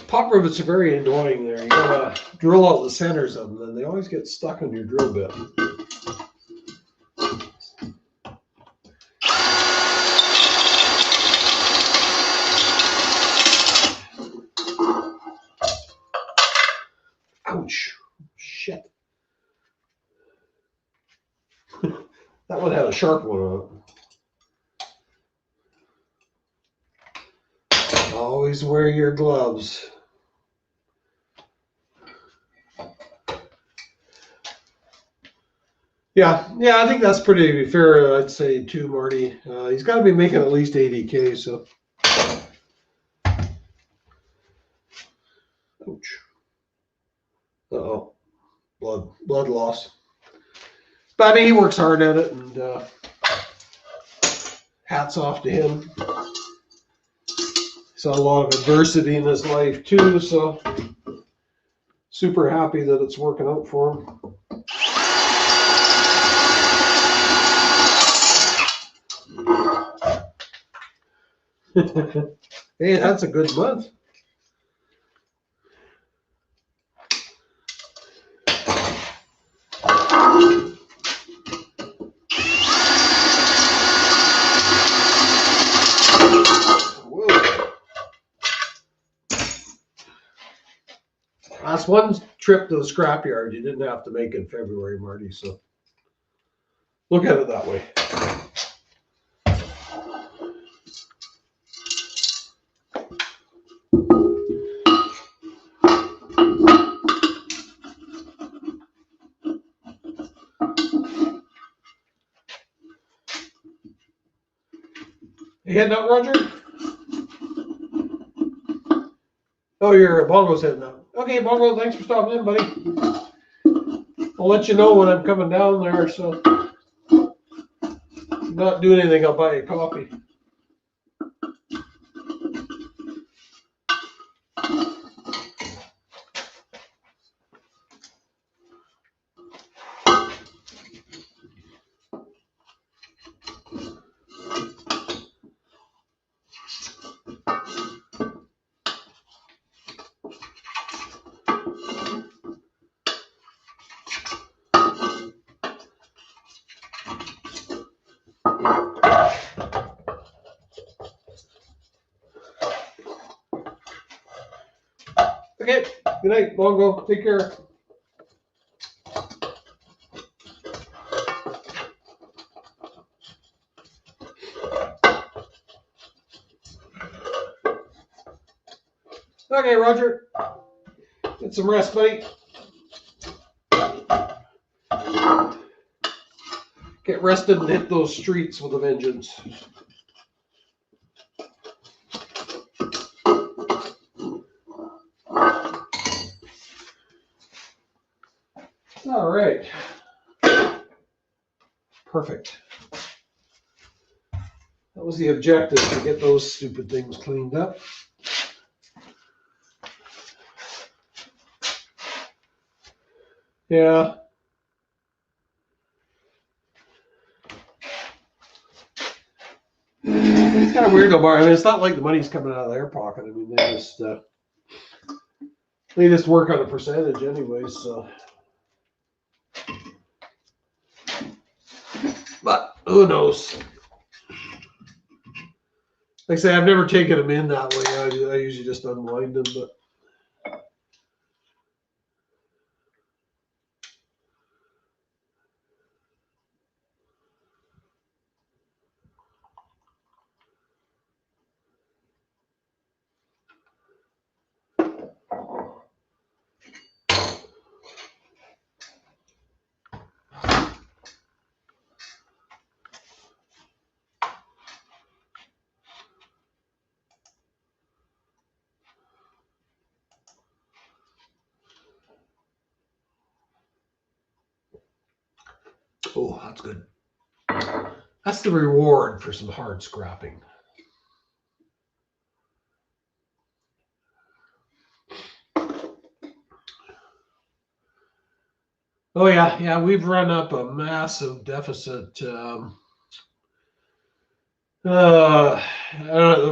Pop rivets are very annoying there. You gotta drill out the centers of them, and they always get stuck on your drill bit. Ouch. Shit. That one had a sharp one on it. Always wear your gloves. Yeah, I think that's pretty fair. I'd say too, Marty. He's got to be making at least 80K. So, ouch. Uh-oh, blood loss. But I mean, he works hard at it, and hats off to him. He's had a lot of adversity in his life too, so super happy that it's working out for him. Hey, that's a good month. Whoa. That's one trip to the scrapyard you didn't have to make in February, Marty, so look at it that way. You heading out, Roger? Oh, your Bongo's heading out. Okay, Bongo, thanks for stopping in, buddy. I'll let you know when I'm coming down there, so if I'm not doing anything, I'll buy you a coffee. Okay, good night, Bongo. Take care. Okay, Roger. Get some rest, buddy. Get rested and hit those streets with a vengeance. All right. Perfect. That was the objective, to get those stupid things cleaned up. Yeah. It's kind of weird though, Bar. I mean, it's not like the money's coming out of their pocket. I mean, they just work on a percentage anyway, so. But who knows? Like I say, I've never taken them in that way. I usually just unwind them, but. Oh, that's good. That's the reward for some hard scrapping. Oh yeah, we've run up a massive deficit.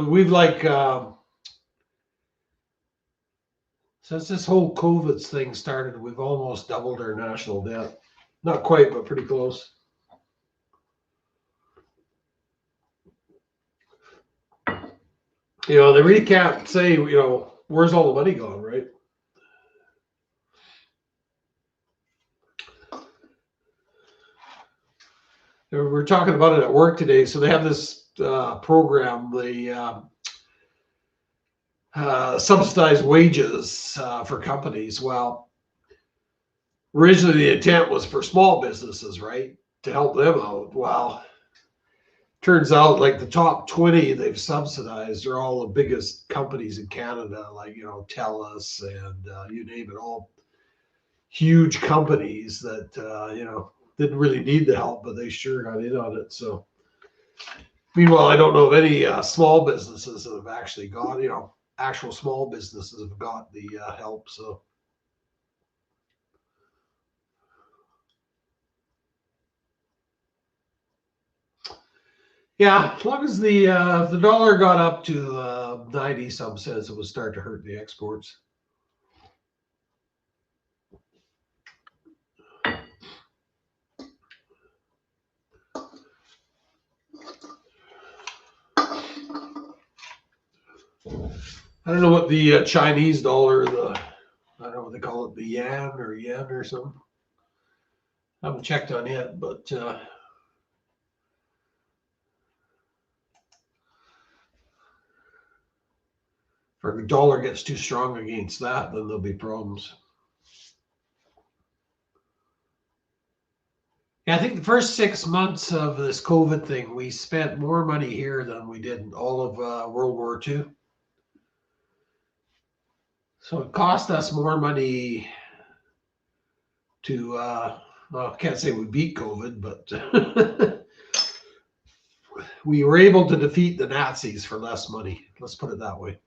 We've like since this whole COVID thing started, we've almost doubled our national debt. Not quite, but pretty close. They really can't say, where's all the money gone, right? We're talking about it at work today. So they have this program, the subsidized wages for companies. Well, originally the intent was for small businesses, right, to help them out. Well, turns out like the top 20 they've subsidized are all the biggest companies in Canada, like TELUS and you name it, all huge companies that didn't really need the help, but they sure got in on it. So meanwhile, I don't know of any small businesses that have actually got, actual small businesses have got the help. So yeah, as long as the dollar got up to 90 some cents, it would start to hurt the exports. I don't know what the Chinese dollar, I don't know what they call it, the yen or something. I haven't checked on it, but if our dollar gets too strong against that, then there'll be problems. Yeah, I think the first 6 months of this COVID thing, we spent more money here than we did in all of World War II. So it cost us more money to, well, I can't say we beat COVID, but we were able to defeat the Nazis for less money. Let's put it that way.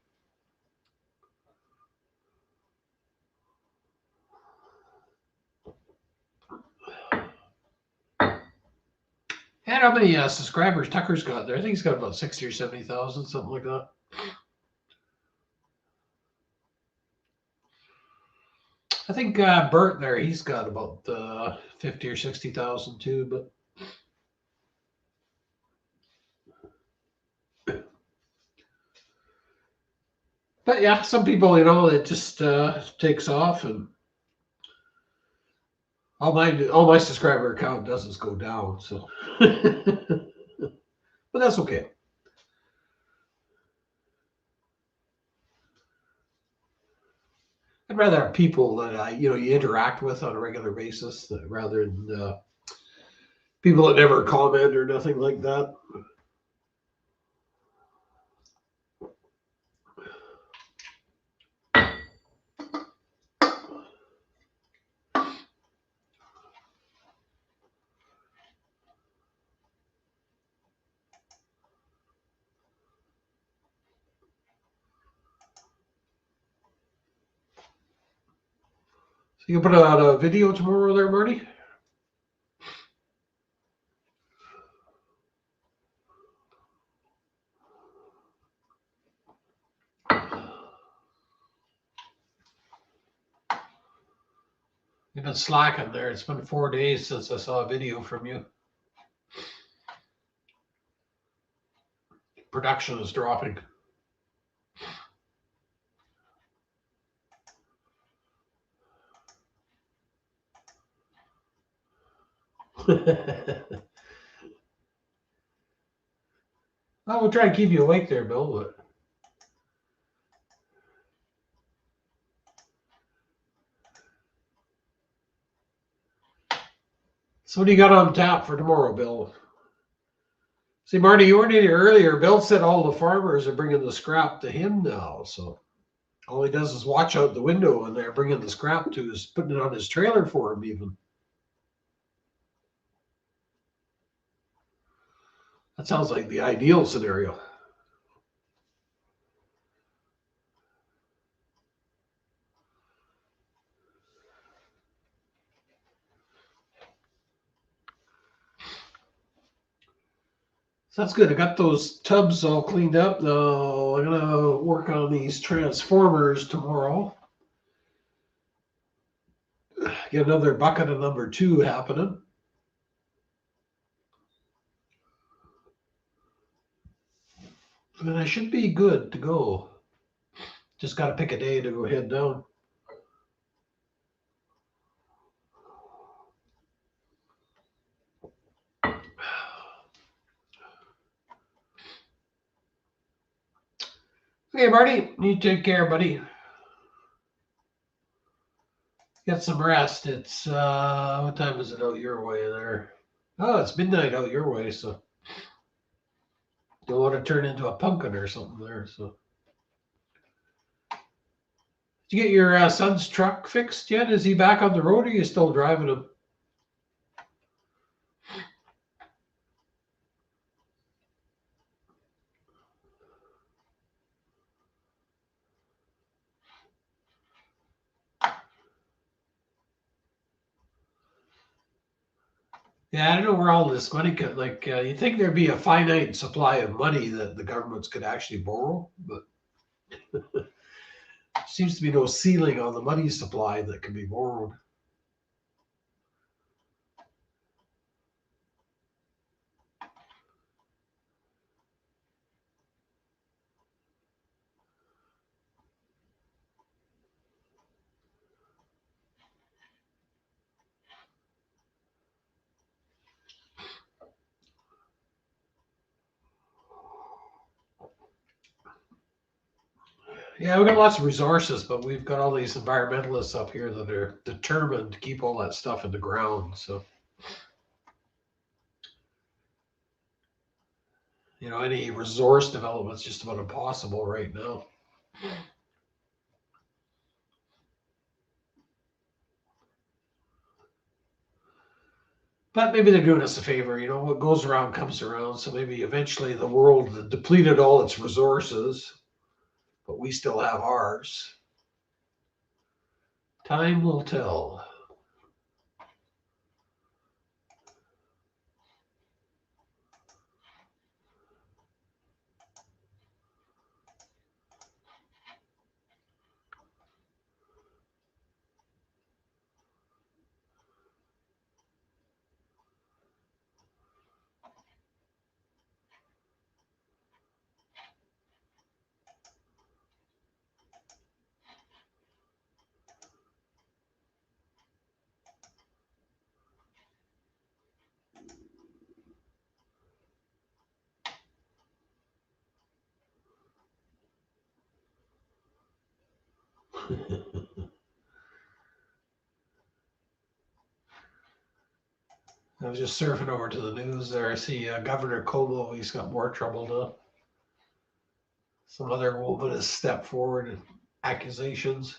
And how many subscribers Tucker's got there? I think he's got about 60 or 70,000, something like that. I think Bert there, he's got about 50 or 60,000 too, but yeah, some people, it just takes off, and all my subscriber count does is go down, so but that's okay. I'd rather have people that you interact with on a regular basis rather than people that never comment or nothing like that. So you can put out a video tomorrow there, Marty? You've been slacking there. It's been 4 days since I saw a video from you. Production is dropping. Well, we'll try and keep you awake there, Bill. But so what do you got on tap for tomorrow, Bill? See, Marty, you weren't in here earlier. Bill said all the farmers are bringing the scrap to him now. So all he does is watch out the window, and they're bringing the scrap to us, putting it on his trailer for him even. That sounds like the ideal scenario. So that's good. I got those tubs all cleaned up. Now I'm gonna work on these transformers tomorrow. Get another bucket of number 2 happening. And I should be good to go. Just got to pick a day to go head down. Okay, Marty, you take care, buddy. Get some rest. It's what time is it out your way there? Oh, it's midnight out your way, so don't want to turn into a pumpkin or something there. So, did you get your son's truck fixed yet? Is he back on the road, or are you still driving him? Yeah, I don't know where all this money could. Like, you think there'd be a finite supply of money that the governments could actually borrow, but seems to be no ceiling on the money supply that can be borrowed. Yeah, we've got lots of resources, but we've got all these environmentalists up here that are determined to keep all that stuff in the ground. So, any resource development is just about impossible right now. But maybe they're doing us a favor. What goes around comes around. So maybe eventually the world depleted all its resources, but we still have ours. Time will tell. I was just surfing over to the news there. I see Governor Cuomo, he's got more trouble now. Some other woman has stepped forward and accusations.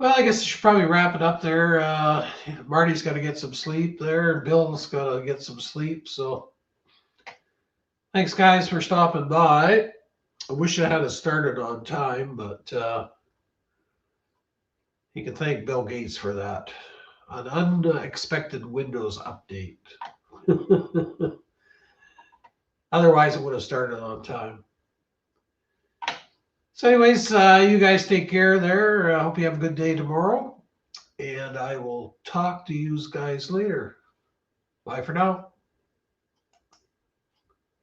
Well, I guess I should probably wrap it up there. Marty's got to get some sleep there. Bill's got to get some sleep. So thanks, guys, for stopping by. I wish I had it started on time, but you can thank Bill Gates for that. An unexpected Windows update. Otherwise, it would have started on time. So anyways, you guys take care there. I hope you have a good day tomorrow. And I will talk to you guys later. Bye for now.